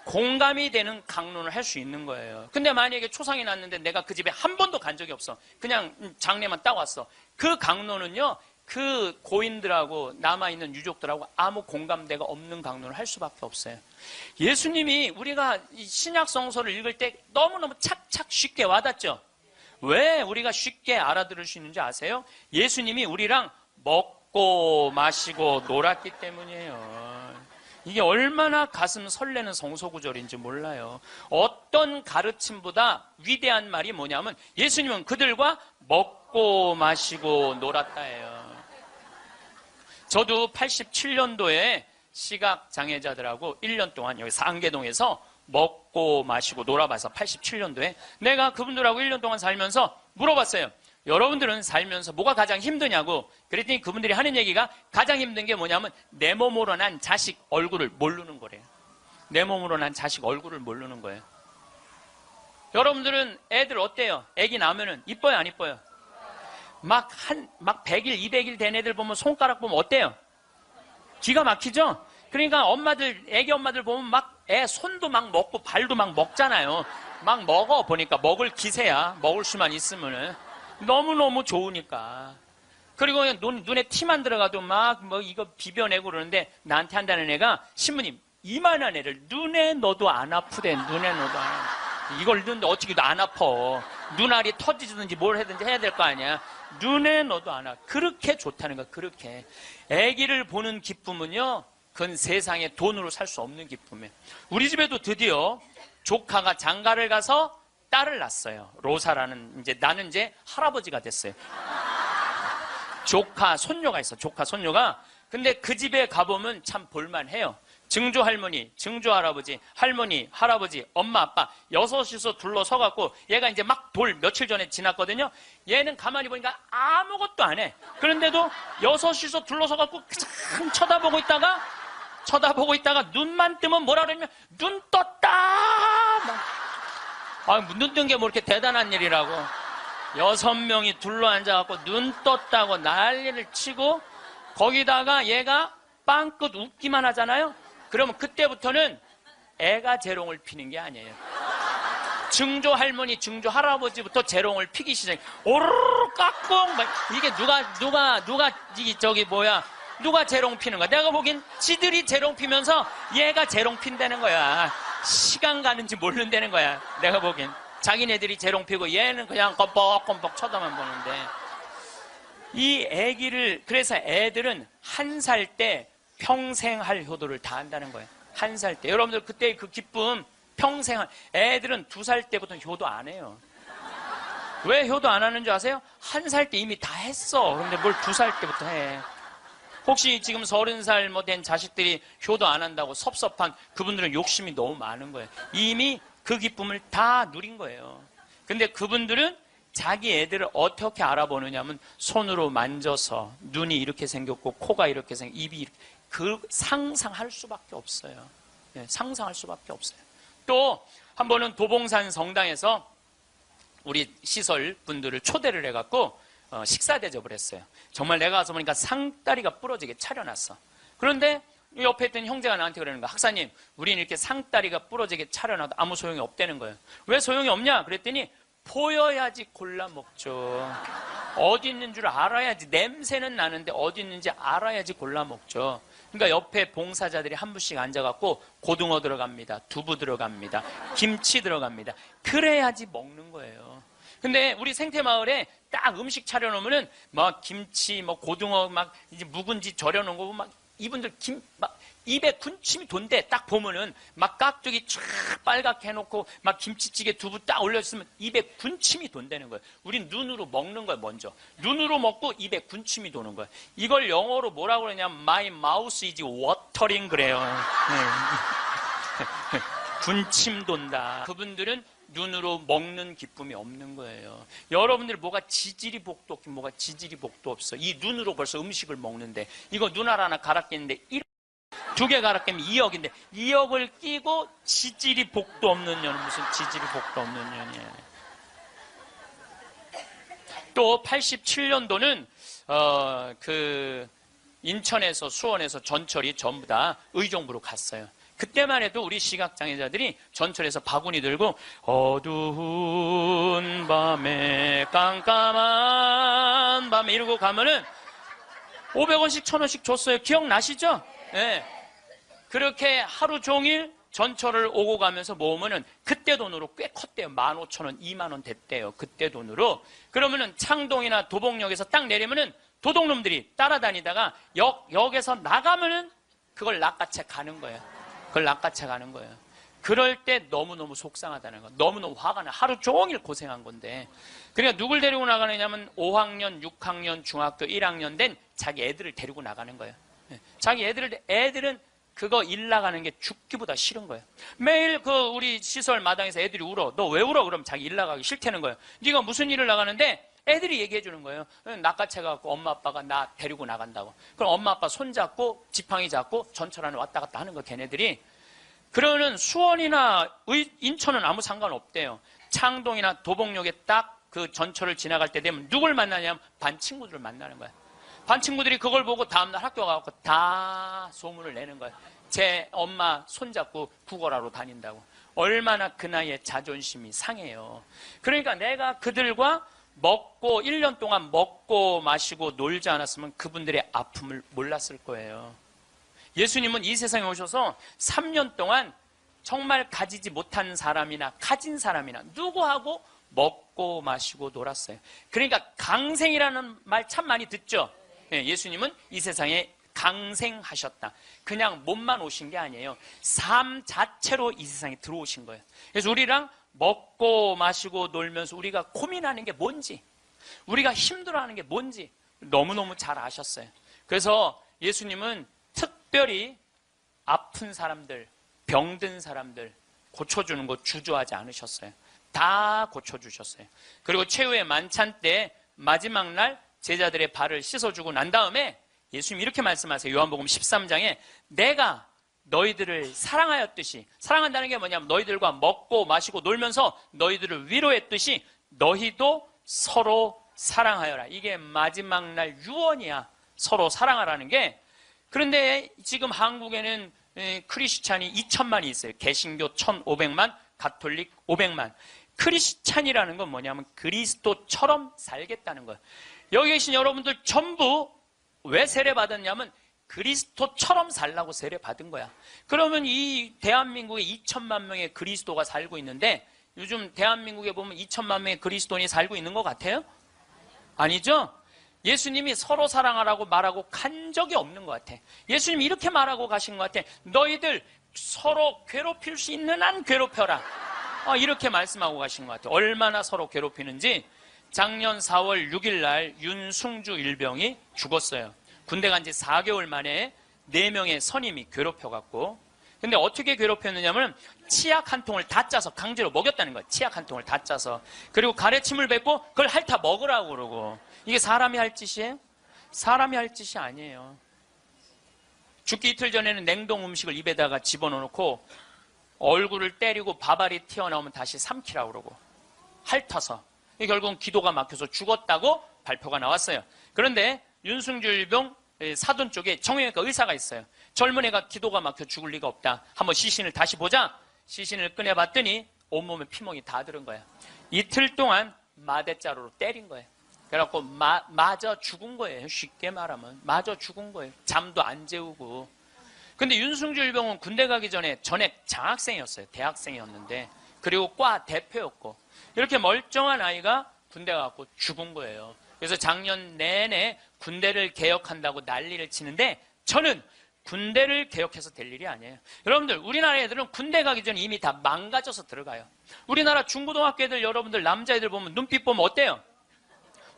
공감이 되는 강론을 할 수 있는 거예요. 근데 만약에 초상이 났는데 내가 그 집에 한 번도 간 적이 없어. 그냥 장례만 딱 왔어. 그 강론은요, 그 고인들하고 남아있는 유족들하고 아무 공감대가 없는 강론을 할 수밖에 없어요. 예수님이 우리가 이 신약 성서를 읽을 때 너무너무 착착 쉽게 와닿죠. 왜 우리가 쉽게 알아들을 수 있는지 아세요? 예수님이 우리랑 먹고 마시고 놀았기 때문이에요. 이게 얼마나 가슴 설레는 성서구절인지 몰라요. 어떤 가르침보다 위대한 말이 뭐냐면 예수님은 그들과 먹고 마시고 놀았다예요. 저도 87년도에 시각장애자들하고 1년 동안 여기 상계동에서 먹고 마시고 놀아봐서 87년도에 내가 그분들하고 1년 동안 살면서 물어봤어요. 여러분들은 살면서 뭐가 가장 힘드냐고. 그랬더니 그분들이 하는 얘기가 가장 힘든 게 뭐냐면 내 몸으로 난 자식 얼굴을 모르는 거래요. 내 몸으로 난 자식 얼굴을 모르는 거예요. 여러분들은 애들 어때요? 애기 낳으면은 이뻐요, 안 이뻐요? 막 100일, 200일 된 애들 보면 손가락 보면 어때요? 기가 막히죠? 그러니까 엄마들, 애기 엄마들 보면 막 애 손도 막 먹고 발도 막 먹잖아요. 막 먹어 보니까 먹을 기세야. 먹을 수만 있으면은. 너무너무 좋으니까. 그리고 눈에 티만 들어가도 막 뭐 이거 비벼내고 그러는데 나한테 한다는 애가 신부님 이만한 애를 눈에 넣어도 안 아프대. 눈에 넣어도 안 아파. 이걸 넣는데 어떻게 안 아파. 눈알이 터지든지 뭘 하든지 해야 될 거 아니야. 눈에 넣어도 안 아파. 그렇게 좋다는 거야. 그렇게. 아기를 보는 기쁨은요. 그건 세상에 돈으로 살 수 없는 기쁨이에요. 우리 집에도 드디어 조카가 장가를 가서 딸을 낳았어요. 로사라는 나는 이제 할아버지가 됐어요. 조카 손녀가 있어. 조카 손녀가. 근데 그 집에 가보면 참 볼만해요. 증조 할머니, 증조 할아버지, 할머니, 할아버지, 엄마, 아빠 여섯이서 둘러서갖고 얘가 이제 막 돌 며칠 전에 지났거든요. 얘는 가만히 보니까 아무것도 안 해. 그런데도 여섯이서 둘러서갖고 참 쳐다보고 있다가 눈만 뜨면 뭐라 그러냐면 눈 떴다. 눈 뜬 게 뭐 이렇게 대단한 일이라고. 6명이 둘러앉아갖고 눈 떴다고 난리를 치고 거기다가 얘가 빵긋 웃기만 하잖아요. 그러면 그때부터는 애가 재롱을 피는 게 아니에요. 증조 할머니, 증조 할아버지부터 재롱을 피기 시작해. 오르르 깍꿍 이게 누가 재롱 피는 거야? 내가 보기엔 지들이 재롱 피면서 얘가 재롱 핀다는 거야. 시간 가는지 모른다는 거야. 내가 보기엔 자기네들이 재롱 피고 얘는 그냥 껌뻑껌뻑 쳐다만 보는데 이 아기를 그래서 애들은 1살 때 평생 할 효도를 다 한다는 거예요. 1살 때 여러분들 그때 그 기쁨 평생 애들은 2살 때부터 효도 안 해요. 왜 효도 안 하는 줄 아세요? 1살 때 이미 다 했어. 그런데 뭘 2살 때부터 해. 혹시 지금 30살 뭐 된 자식들이 효도 안 한다고 섭섭한 그분들은 욕심이 너무 많은 거예요. 이미 그 기쁨을 다 누린 거예요. 근데 그분들은 자기 애들을 어떻게 알아보느냐면 손으로 만져서 눈이 이렇게 생겼고 코가 이렇게 입이 이렇게, 그 상상할 수밖에 없어요. 네, 상상할 수밖에 없어요. 또 한 번은 도봉산 성당에서 우리 시설 분들을 초대를 해갖고 식사 대접을 했어요. 정말 내가 가서 보니까 상다리가 부러지게 차려놨어. 그런데 옆에 있던 형제가 나한테 그러는 거야. 학사님, 우리는 이렇게 상다리가 부러지게 차려놔도 아무 소용이 없다는 거예요. 왜 소용이 없냐? 그랬더니 보여야지 골라 먹죠. 어디 있는 줄 알아야지. 냄새는 나는데 어디 있는지 알아야지 골라 먹죠. 그러니까 옆에 봉사자들이 한 분씩 앉아갖고 고등어 들어갑니다. 두부 들어갑니다. 김치 들어갑니다. 그래야지 먹는 거예요. 근데 우리 생태마을에 딱 음식 차려놓으면은 막 김치, 뭐 고등어 막 이제 묵은지 절여놓은 거 보면 막 이분들 막 입에 군침이 돈대. 딱 보면은 막 깍두기 쫙 빨갛게 해놓고 막 김치찌개 두부 딱 올려주면 입에 군침이 돈다는 거예요. 우린 눈으로 먹는 거예요. 먼저 눈으로 먹고 입에 군침이 도는 거예요. 이걸 영어로 뭐라고 그러냐면 My mouth is watering 그래요. 네. 군침 돈다. 그분들은 눈으로 먹는 기쁨이 없는 거예요. 여러분들 뭐가 지지리 복도 없긴 뭐가 지지리 복도 없어. 이 눈으로 벌써 음식을 먹는데 이거 눈알 하나 갈아 끼는데 2개 갈아 끼면 2억인데 2억을 끼고 지지리 복도 없는 년은 무슨 지지리 복도 없는 년이에요. 또 87년도는 그 인천에서 수원에서 전철이 전부 다 의정부로 갔어요. 그때만 해도 우리 시각장애자들이 전철에서 바구니 들고 어두운 밤에 깜깜한 밤에 이러고 가면은 500원씩 1000원씩 줬어요. 기억나시죠? 네. 그렇게 하루 종일 전철을 오고 가면서 모으면은 그때 돈으로 꽤 컸대요. 15,000원, 2만원 됐대요. 그때 돈으로. 그러면은 창동이나 도봉역에서 딱 내리면은 도둑놈들이 따라다니다가 역에서 나가면은 그걸 낚아채 가는 거예요. 그걸 낚아채 가는 거예요. 그럴 때 너무너무 속상하다는 거. 너무너무 화가 나. 하루 종일 고생한 건데. 그러니까 누굴 데리고 나가느냐면 5학년, 6학년, 중학교 1학년 된 자기 애들을 데리고 나가는 거예요. 자기 애들은 그거 일 나가는 게 죽기보다 싫은 거예요. 매일 그 우리 시설 마당에서 애들이 울어. 너 왜 울어? 그러면 자기 일 나가기 싫다는 거예요. 네가 무슨 일을 나가는데 애들이 얘기해 주는 거예요. 낚아채 갖고 엄마 아빠가 나 데리고 나간다고. 그럼 엄마 아빠 손잡고 지팡이 잡고 전철 안에 왔다 갔다 하는 거 걔네들이. 그러면 수원이나 인천은 아무 상관없대요. 창동이나 도봉역에 딱 그 전철을 지나갈 때 되면 누굴 만나냐면 반 친구들을 만나는 거야. 반 친구들이 그걸 보고 다음날 학교 가서 다 소문을 내는 거야. 제 엄마 손잡고 구걸하러 다닌다고. 얼마나 그 나이에 자존심이 상해요. 그러니까 내가 그들과 먹고 1년 동안 먹고 마시고 놀지 않았으면 그분들의 아픔을 몰랐을 거예요. 예수님은 이 세상에 오셔서 3년 동안 정말 가지지 못한 사람이나 가진 사람이나 누구하고 먹고 마시고 놀았어요. 그러니까 강생이라는 말 참 많이 듣죠. 예수님은 이 세상에 강생하셨다. 그냥 몸만 오신 게 아니에요. 삶 자체로 이 세상에 들어오신 거예요. 그래서 우리랑 먹고 마시고 놀면서 우리가 고민하는 게 뭔지, 우리가 힘들어하는 게 뭔지 너무너무 잘 아셨어요. 그래서 예수님은 특별히 아픈 사람들, 병든 사람들 고쳐주는 거 주저하지 않으셨어요. 다 고쳐주셨어요. 그리고 최후의 만찬 때 마지막 날 제자들의 발을 씻어주고 난 다음에 예수님이 이렇게 말씀하세요. 요한복음 13장에 내가 너희들을 사랑하였듯이, 사랑한다는 게 뭐냐면 너희들과 먹고 마시고 놀면서 너희들을 위로했듯이 너희도 서로 사랑하여라. 이게 마지막 날 유언이야. 서로 사랑하라는 게. 그런데 지금 한국에는 크리스찬이 2천만이 있어요. 개신교 1,500만, 가톨릭 500만. 크리스찬이라는 건 뭐냐면 그리스도처럼 살겠다는 거예요. 여기 계신 여러분들 전부 왜 세례받았냐면 그리스도처럼 살라고 세례받은 거야. 그러면 이 대한민국에 2천만 명의 그리스도가 살고 있는데 요즘 대한민국에 보면 2천만 명의 그리스도인이 살고 있는 것 같아요? 아니죠? 예수님이 서로 사랑하라고 말하고 간 적이 없는 것 같아. 예수님이 이렇게 말하고 가신 것 같아. 너희들 서로 괴롭힐 수 있는 한 괴롭혀라. 이렇게 말씀하고 가신 것 같아. 얼마나 서로 괴롭히는지. 작년 4월 6일 날 윤승주 일병이 죽었어요. 군대 간 지 4개월 만에 4명의 선임이 괴롭혀갖고 근데 어떻게 괴롭혔느냐면 치약 한 통을 다 짜서 강제로 먹였다는 거예요. 치약 한 통을 다 짜서. 그리고 가래침을 뱉고 그걸 핥아 먹으라고 그러고. 이게 사람이 할 짓이에요? 사람이 할 짓이 아니에요. 죽기 이틀 전에는 냉동 음식을 입에다가 집어넣고 얼굴을 때리고 밥알이 튀어나오면 다시 삼키라고 그러고 핥아서. 결국은 기도가 막혀서 죽었다고 발표가 나왔어요. 그런데 윤승줄병 사돈 쪽에 정형외과 의사가 있어요. 젊은 애가 기도가 막혀 죽을 리가 없다. 한번 시신을 다시 보자. 시신을 꺼내봤더니 온몸에 피멍이 다 들은 거야. 이틀 동안 마대자루로 때린 거예요. 그래갖고 맞아 죽은 거예요. 쉽게 말하면 맞아 죽은 거예요. 잠도 안 재우고. 근데 윤승줄병은 군대 가기 전에 전액 장학생이었어요. 대학생이었는데. 그리고 과 대표였고. 이렇게 멀쩡한 아이가 군대 가고 죽은 거예요. 그래서 작년 내내 군대를 개혁한다고 난리를 치는데 저는 군대를 개혁해서 될 일이 아니에요. 여러분들 우리나라 애들은 군대 가기 전에 이미 다 망가져서 들어가요. 우리나라 중고등학교 애들 여러분들 남자애들 보면 눈빛 보면 어때요?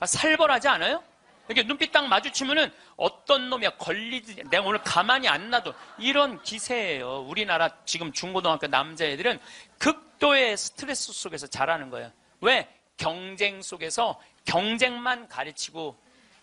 살벌하지 않아요? 이렇게 눈빛 딱 마주치면은 어떤 놈이야 걸리지 내가 오늘 가만히 안 놔둬 이런 기세예요. 우리나라 지금 중고등학교 남자애들은 극도의 스트레스 속에서 자라는 거예요. 왜? 경쟁 속에서 경쟁만 가르치고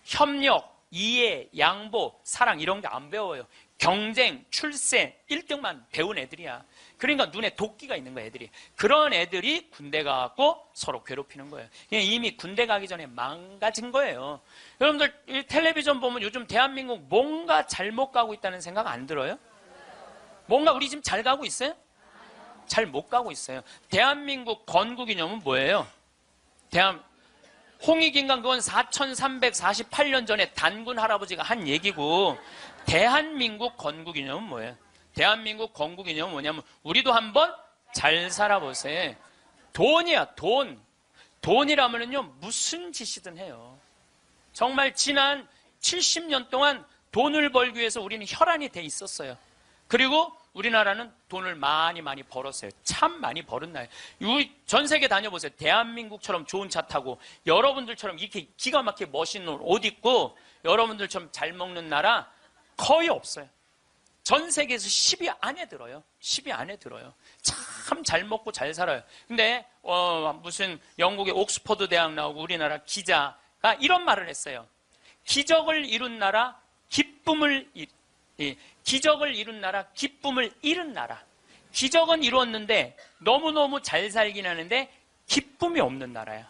협력, 이해, 양보, 사랑 이런 게 안 배워요. 경쟁, 출세, 1등만 배운 애들이야. 그러니까 눈에 도끼가 있는 거야, 애들이. 그런 애들이 군대 가고 서로 괴롭히는 거예요. 이미 군대 가기 전에 망가진 거예요. 여러분들 이 텔레비전 보면 요즘 대한민국 뭔가 잘못 가고 있다는 생각 안 들어요? 뭔가 우리 지금 잘 가고 있어요? 잘 못 가고 있어요. 대한민국 건국이념은 뭐예요? 홍익인간 그건 4348년 전에 단군 할아버지가 한 얘기고 대한민국 건국이념은 뭐예요? 대한민국 건국이념은 뭐냐면 우리도 한번 잘 살아보세요. 돈이야 돈. 돈이라면요 무슨 짓이든 해요. 정말 지난 70년 동안 돈을 벌기 위해서 우리는 혈안이 돼 있었어요. 그리고 우리나라는 돈을 많이 벌었어요. 참 많이 벌은 나라예요. 전 세계 다녀보세요. 대한민국처럼 좋은 차 타고 여러분들처럼 이렇게 기가 막히게 멋있는 옷 입고 여러분들처럼 잘 먹는 나라 거의 없어요. 전 세계에서 10위 안에 들어요. 10위 안에 들어요. 참 잘 먹고 잘 살아요. 근데 무슨 영국의 옥스퍼드 대학 나오고 우리나라 기자가 이런 말을 했어요. 기적을 이룬 나라, 기적을 이룬 나라, 기쁨을 잃은 나라. 기적은 이루었는데 너무너무 잘 살긴 하는데 기쁨이 없는 나라야.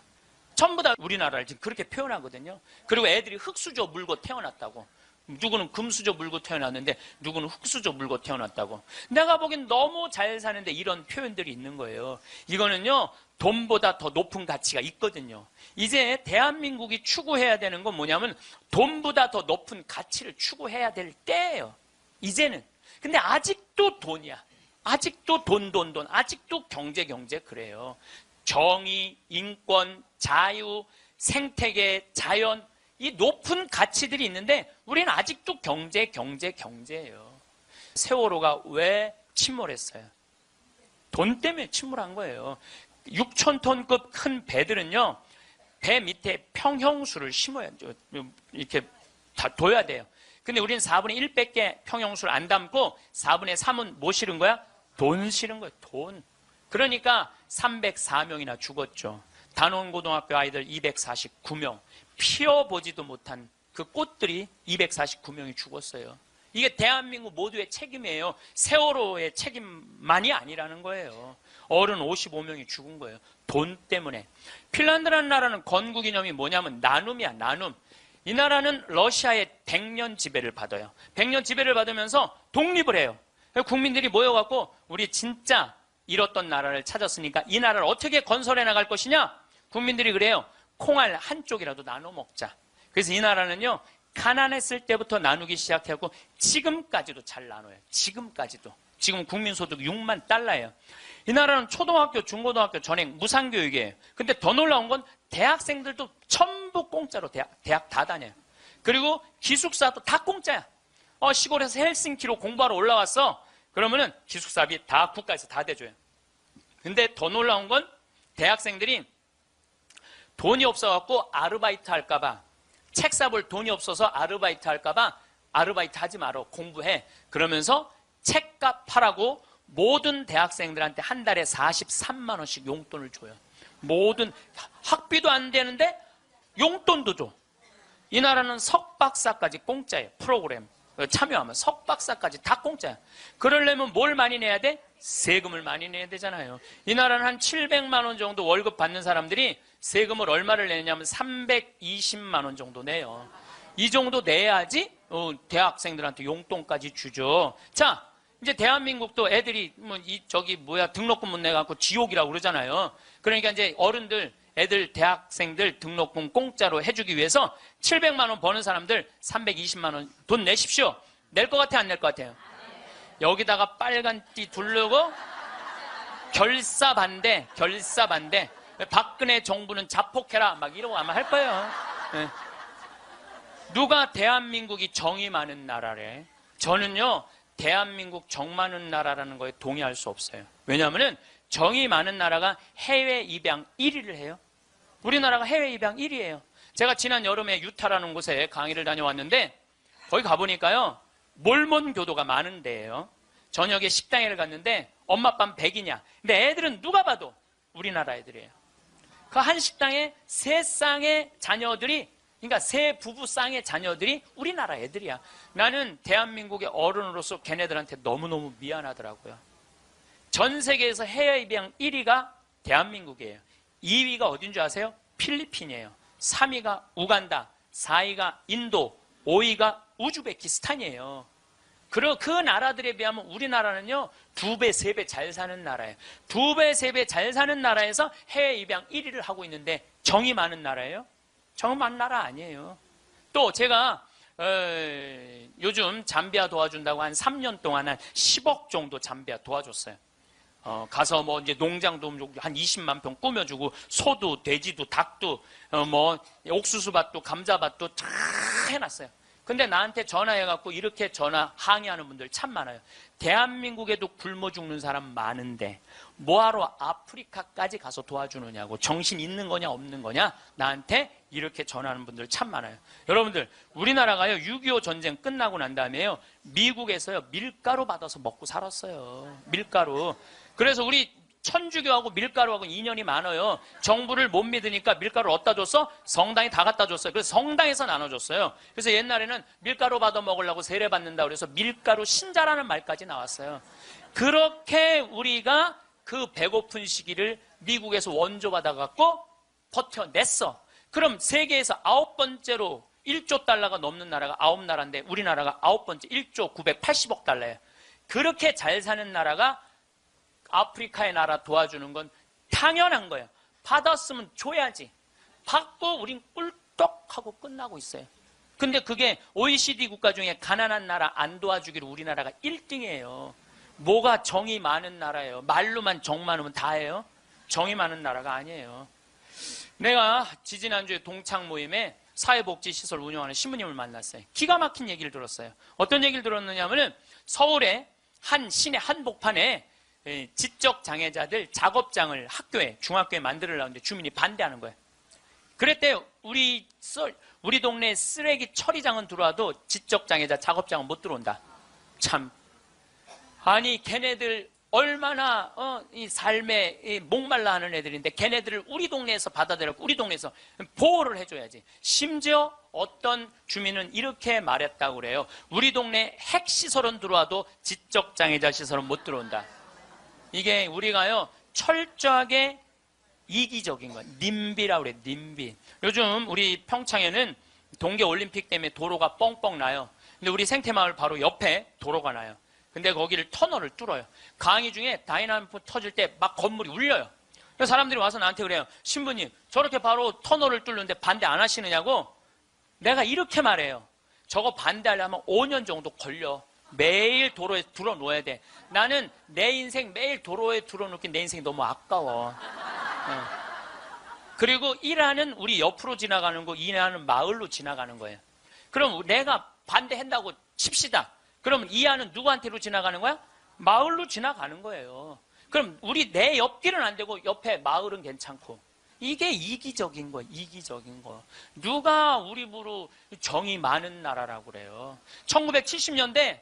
전부 다 우리나라를 지금 그렇게 표현하거든요. 그리고 애들이 흙수저 물고 태어났다고. 누구는 금수저 물고 태어났는데 누구는 흙수저 물고 태어났다고. 내가 보기엔 너무 잘 사는데 이런 표현들이 있는 거예요. 이거는요 돈보다 더 높은 가치가 있거든요. 이제 대한민국이 추구해야 되는 건 뭐냐면 돈보다 더 높은 가치를 추구해야 될 때예요. 이제는. 근데 아직도 돈이야. 아직도 돈. 아직도 경제 그래요. 정의, 인권, 자유, 생태계, 자연 이 높은 가치들이 있는데 우리는 아직도 경제예요. 세월호가 왜 침몰했어요? 돈 때문에 침몰한 거예요. 6,000톤급 큰 배들은요. 배 밑에 평형수를 심어야 이렇게 다 둬야 돼요. 근데 우리는 4분의 1밖에 평형수를 안 담고 4분의 3은 뭐 실은 거야? 돈 실은 거예요. 돈. 그러니까 304명이나 죽었죠. 단원고등학교 아이들 249명. 피어보지도 못한 그 꽃들이 249명이 죽었어요. 이게 대한민국 모두의 책임이에요. 세월호의 책임만이 아니라는 거예요. 어른 55명이 죽은 거예요. 돈 때문에. 핀란드라는 나라는 건국이념이 뭐냐면 나눔이야, 나눔. 이 나라는 러시아의 100년 지배를 받아요. 100년 지배를 받으면서 독립을 해요. 국민들이 모여갖고 우리 진짜 잃었던 나라를 찾았으니까 이 나라를 어떻게 건설해 나갈 것이냐? 국민들이 그래요. 콩알 한쪽이라도 나눠 먹자. 그래서 이 나라는요. 가난했을 때부터 나누기 시작하고 지금까지도 잘 나눠요. 지금까지도. 지금 국민소득 6만 달러예요. 이 나라는 초등학교, 중고등학교 전액 무상교육이에요. 근데 더 놀라운 건 대학생들도 전부 공짜로 대학 다 다녀요. 그리고 기숙사도 다 공짜야. 시골에서 헬싱키로 공부하러 올라왔어. 그러면은 기숙사비 다 국가에서 다 대줘요. 근데 더 놀라운 건 대학생들이 돈이 없어갖고 아르바이트 할까봐, 책 사볼 돈이 없어서 아르바이트 할까봐 아르바이트 하지 말어. 공부해. 그러면서 책값 하라고 모든 대학생들한테 한 달에 43만 원씩 용돈을 줘요. 모든 학비도 안 되는데 용돈도 줘. 이 나라는 석박사까지 공짜예요. 프로그램 참여하면 석박사까지 다 공짜야. 그러려면 뭘 많이 내야 돼? 세금을 많이 내야 되잖아요. 이 나라는 한 700만 원 정도 월급 받는 사람들이 세금을 얼마를 내냐면 320만 원 정도 내요. 이 정도 내야지 대학생들한테 용돈까지 주죠. 자, 이제 대한민국도 애들이 등록금 못 내갖고 지옥이라고 그러잖아요. 그러니까 이제 어른들, 애들, 대학생들 등록금 공짜로 해주기 위해서 700만 원 버는 사람들 320만 원 돈 내십시오. 낼 것 같아, 안 낼 것 같아요? 여기다가 빨간 띠 두르고 결사 반대. 박근혜 정부는 자폭해라 막 이러고 아마 할 거예요. 네. 누가 대한민국이 정이 많은 나라래? 저는요, 대한민국 정 많은 나라라는 거에 동의할 수 없어요. 왜냐하면 정이 많은 나라가 해외 입양 1위를 해요. 우리나라가 해외 입양 1위예요. 제가 지난 여름에 유타라는 곳에 강의를 다녀왔는데 거기 가보니까요, 몰몬 교도가 많은 데예요. 저녁에 식당에 갔는데 엄마 아빠는 백이냐. 근데 애들은 누가 봐도 우리나라 애들이에요. 그 한 식당에 세 쌍의 자녀들이, 그러니까 세 부부 쌍의 자녀들이 우리나라 애들이야. 나는 대한민국의 어른으로서 걔네들한테 너무너무 미안하더라고요. 전 세계에서 해외 입양 1위가 대한민국이에요. 2위가 어딘 줄 아세요? 필리핀이에요. 3위가 우간다, 4위가 인도, 5위가 우즈베키스탄이에요. 그 나라들에 비하면 우리나라는요, 2배, 3배 잘 사는 나라예요. 2배, 3배 잘 사는 나라에서 해외 입양 1위를 하고 있는데 정이 많은 나라예요? 정 많은 나라 아니에요. 또 제가 요즘 잠비아 도와준다고 한 3년 동안 한 10억 정도 잠비아 도와줬어요. 가서 뭐 이제 농장도 한 20만 평 꾸며주고 소도 돼지도 닭도 옥수수밭도 감자밭도 다 해놨어요. 근데 나한테 전화해갖고 이렇게 항의하는 분들 참 많아요. 대한민국에도 굶어 죽는 사람 많은데 뭐하러 아프리카까지 가서 도와주느냐고, 정신 있는 거냐 없는 거냐 나한테 이렇게 전화하는 분들 참 많아요. 여러분들, 우리나라가요 6.25 전쟁 끝나고 난 다음에요 미국에서요 밀가루 받아서 먹고 살았어요. 밀가루. 그래서 우리 천주교하고 밀가루하고 인연이 많아요. 정부를 못 믿으니까 밀가루를 어디다 줬어? 성당에 다 갖다 줬어요. 그래서 성당에서 나눠줬어요. 그래서 옛날에는 밀가루 받아 먹으려고 세례 받는다 그래서 밀가루 신자라는 말까지 나왔어요. 그렇게 우리가 그 배고픈 시기를 미국에서 원조 받아갖고 버텨냈어. 그럼 세계에서 9번째로 1조 달러가 넘는 나라가 9나라인데 우리나라가 9번째 1조 980억 달러예요. 그렇게 잘 사는 나라가 아프리카의 나라 도와주는 건 당연한 거예요. 받았으면 줘야지. 받고 우린 꿀떡하고 끝나고 있어요. 근데 그게 OECD 국가 중에 가난한 나라 안 도와주기로 우리나라가 1등이에요. 뭐가 정이 많은 나라예요. 말로만 정 많으면 다예요. 정이 많은 나라가 아니에요. 내가 지지난주에 동창 모임에 사회복지시설 운영하는 신부님을 만났어요. 기가 막힌 얘기를 들었어요. 어떤 얘기를 들었느냐 하면 서울의 한 시내 한복판에 지적장애자들 작업장을 학교에, 중학교에 만들려는데 주민이 반대하는 거예요. 그랬대요. 우리 동네 쓰레기 처리장은 들어와도 지적장애자 작업장은 못 들어온다. 참. 아니, 걔네들 얼마나 이 삶에 목말라 하는 애들인데 걔네들을 우리 동네에서 받아들였고 우리 동네에서 보호를 해줘야지. 심지어 어떤 주민은 이렇게 말했다고 그래요. 우리 동네 핵시설은 들어와도 지적장애자 시설은 못 들어온다. 이게 우리가요 철저하게 이기적인 거예요. 님비라고 그래요. 님비. 요즘 우리 평창에는 동계올림픽 때문에 도로가 뻥뻥 나요. 근데 우리 생태마을 바로 옆에 도로가 나요. 근데 거기를 터널을 뚫어요. 강의 중에 다이나믹 터질 때 막 건물이 울려요. 그래서 사람들이 와서 나한테 그래요. 신부님, 저렇게 바로 터널을 뚫는데 반대 안 하시느냐고. 내가 이렇게 말해요. 저거 반대하려면 5년 정도 걸려. 매일 도로에 들어놓아야 돼. 나는 내 인생 매일 도로에 들어놓기 내 인생이 너무 아까워. 그리고 1화는 우리 옆으로 지나가는 거, 2화는 마을로 지나가는 거예요. 그럼 내가 반대한다고 칩시다. 그럼 2화는 누구한테로 지나가는 거야? 마을로 지나가는 거예요. 그럼 내 옆길은 안 되고 옆에 마을은 괜찮고. 이게 이기적인 거예요. 이기적인 거. 누가 우리 부로 정이 많은 나라라고 그래요. 1970년대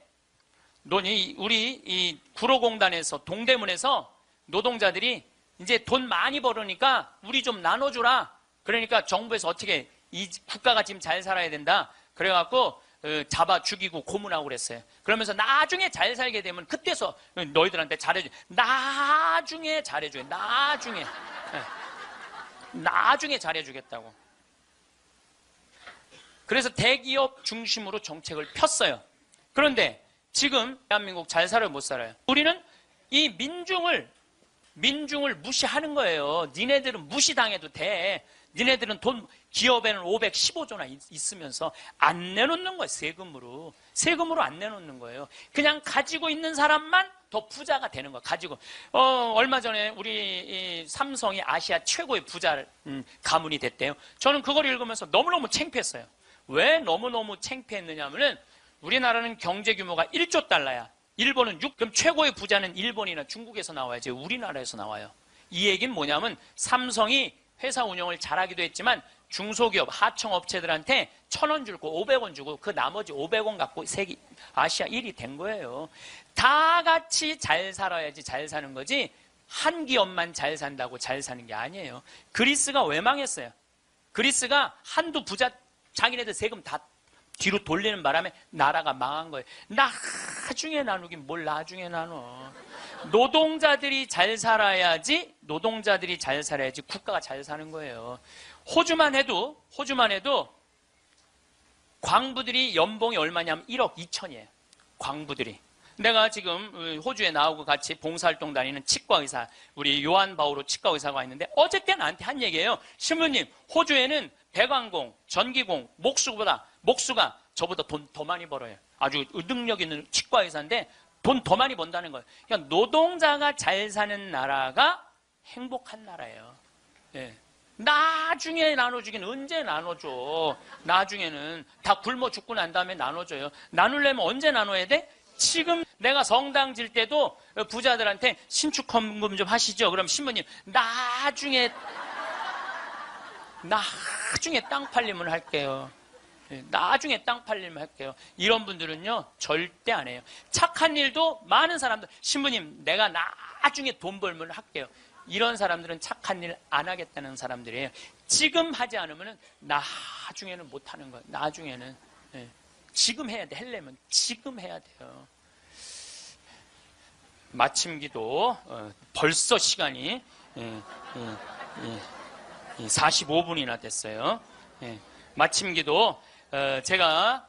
우리 이 구로공단에서 동대문에서 노동자들이 이제 돈 많이 벌으니까 우리 좀 나눠주라. 그러니까 정부에서 어떻게 이 국가가 지금 잘 살아야 된다. 그래갖고 잡아 죽이고 고문하고 그랬어요. 그러면서 나중에 잘 살게 되면 그때서 너희들한테 잘해줘. 나중에 잘해줘요. 나중에 잘해주겠다고. 그래서 대기업 중심으로 정책을 폈어요. 그런데 지금 대한민국 잘 살아요, 못 살아요? 우리는 이 민중을 무시하는 거예요. 니네들은 무시당해도 돼. 니네들은 돈 기업에는 515조나 있으면서 안 내놓는 거예요. 세금으로 안 내놓는 거예요. 그냥 가지고 있는 사람만 더 부자가 되는 거예요. 가지고 얼마 전에 우리 삼성이 아시아 최고의 부자 가문이 됐대요. 저는 그걸 읽으면서 너무너무 창피했어요. 왜 너무너무 창피했느냐 하면은 우리나라는 경제 규모가 1조 달러야. 일본은 6, 그럼 최고의 부자는 일본이나 중국에서 나와야지 우리나라에서 나와요. 이 얘기는 뭐냐면 삼성이 회사 운영을 잘하기도 했지만 중소기업, 하청업체들한테 1,000원 주고 500원 주고 그 나머지 500원 갖고 아시아 1위 된 거예요. 다 같이 잘 살아야지 잘 사는 거지 한 기업만 잘 산다고 잘 사는 게 아니에요. 그리스가 왜 망했어요? 그리스가 한두 부자 자기네들 세금 다 뒤로 돌리는 바람에 나라가 망한 거예요. 나중에 나누긴 뭘 나중에 나눠. 노동자들이 잘 살아야지 국가가 잘 사는 거예요. 호주만 해도 광부들이 연봉이 얼마냐면 1억 2천이에요. 광부들이. 내가 지금 호주에 나오고 같이 봉사활동 다니는 치과의사, 우리 요한 바오로 치과의사가 있는데 어저께 나한테 한 얘기예요. 신부님, 호주에는 배관공, 전기공, 목수가 저보다 돈 더 많이 벌어요. 아주 능력 있는 치과의사인데 돈 더 많이 번다는 거예요. 그러니까 노동자가 잘 사는 나라가 행복한 나라예요. 예. 나중에 나눠주긴 언제 나눠줘. 나중에는 다 굶어 죽고 난 다음에 나눠줘요. 나누려면 언제 나눠야 돼? 지금 내가 성당 질 때도 부자들한테 신축 헌금 좀 하시죠. 그럼 신부님 나중에 땅 팔리면 할게요. 나중에 땅 팔리면 할게요. 이런 분들은요 절대 안 해요. 착한 일도 많은 사람들, 신부님 내가 나중에 돈 벌면 할게요. 이런 사람들은 착한 일 안 하겠다는 사람들이에요. 지금 하지 않으면 나중에는 못 하는 거예요. 나중에는. 지금 해야 돼. 하려면 지금 해야 돼요. 마침 기도 벌써 시간이 45분이나 됐어요. 마침 기도 제가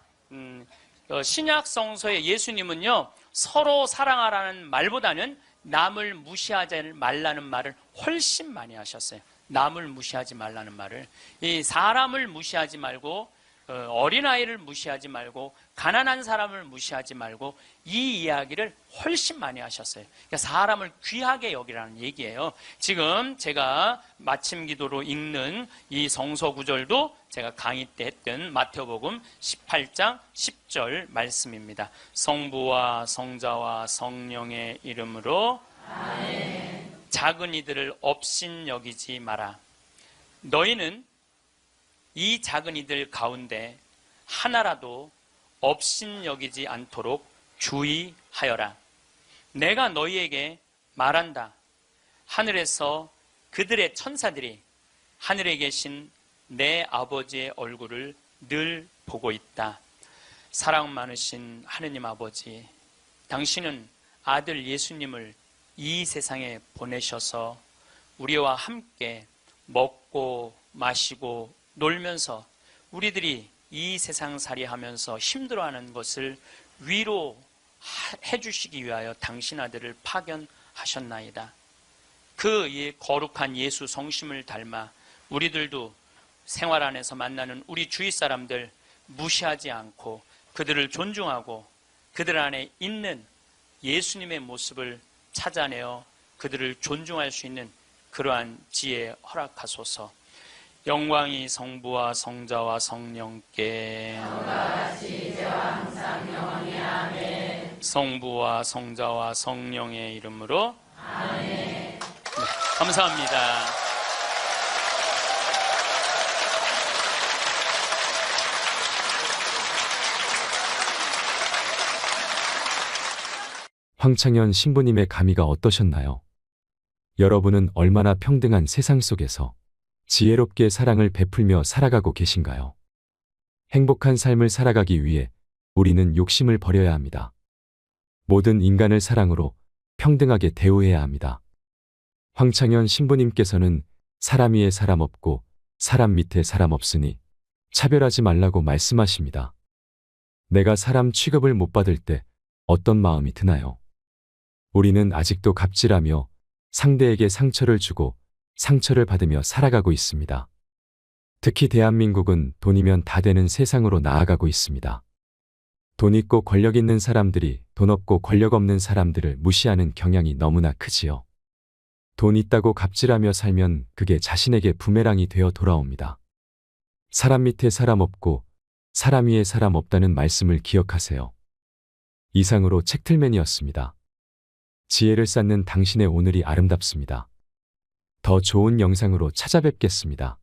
신약 성서의 예수님은요 서로 사랑하라는 말보다는 남을 무시하지 말라는 말을 훨씬 많이 하셨어요. 남을 무시하지 말라는 말을. 이 사람을 무시하지 말고 어린아이를 무시하지 말고 가난한 사람을 무시하지 말고 이 이야기를 훨씬 많이 하셨어요. 그러니까 사람을 귀하게 여기라는 얘기예요. 지금 제가 마침 기도로 읽는 이 성서 구절도 제가 강의 때 했던 마태복음 18장 10절 말씀입니다. 성부와 성자와 성령의 이름으로 아멘. 작은 이들을 업신여기지 마라. 너희는 이 작은 이들 가운데 하나라도 업신여기지 않도록 주의하여라. 내가 너희에게 말한다. 하늘에서 그들의 천사들이 하늘에 계신 내 아버지의 얼굴을 늘 보고 있다. 사랑 많으신 하느님 아버지, 당신은 아들 예수님을 이 세상에 보내셔서 우리와 함께 먹고 마시고 놀면서 우리들이 이 세상살이 하면서 힘들어하는 것을 위로해 주시기 위하여 당신 아들을 파견하셨나이다. 그 거룩한 예수 성심을 닮아 우리들도 생활 안에서 만나는 우리 주위 사람들 무시하지 않고 그들을 존중하고 그들 안에 있는 예수님의 모습을 찾아내어 그들을 존중할 수 있는 그러한 지혜 허락하소서. 영광이 성부와 성자와 성령께 성부와 성자와 성령의 이름으로 아멘. 네, 감사합니다. 황창현 신부님의 감의가 어떠셨나요? 여러분은 얼마나 평등한 세상 속에서 지혜롭게 사랑을 베풀며 살아가고 계신가요? 행복한 삶을 살아가기 위해 우리는 욕심을 버려야 합니다. 모든 인간을 사랑으로 평등하게 대우해야 합니다. 황창현 신부님께서는 사람 위에 사람 없고 사람 밑에 사람 없으니 차별하지 말라고 말씀하십니다. 내가 사람 취급을 못 받을 때 어떤 마음이 드나요? 우리는 아직도 갑질하며 상대에게 상처를 주고 상처를 받으며 살아가고 있습니다. 특히 대한민국은 돈이면 다 되는 세상으로 나아가고 있습니다. 돈 있고 권력 있는 사람들이 돈 없고 권력 없는 사람들을 무시하는 경향이 너무나 크지요. 돈 있다고 갑질하며 살면 그게 자신에게 부메랑이 되어 돌아옵니다. 사람 밑에 사람 없고 사람 위에 사람 없다는 말씀을 기억하세요. 이상으로 책틀맨이었습니다. 지혜를 쌓는 당신의 오늘이 아름답습니다. 더 좋은 영상으로 찾아뵙겠습니다.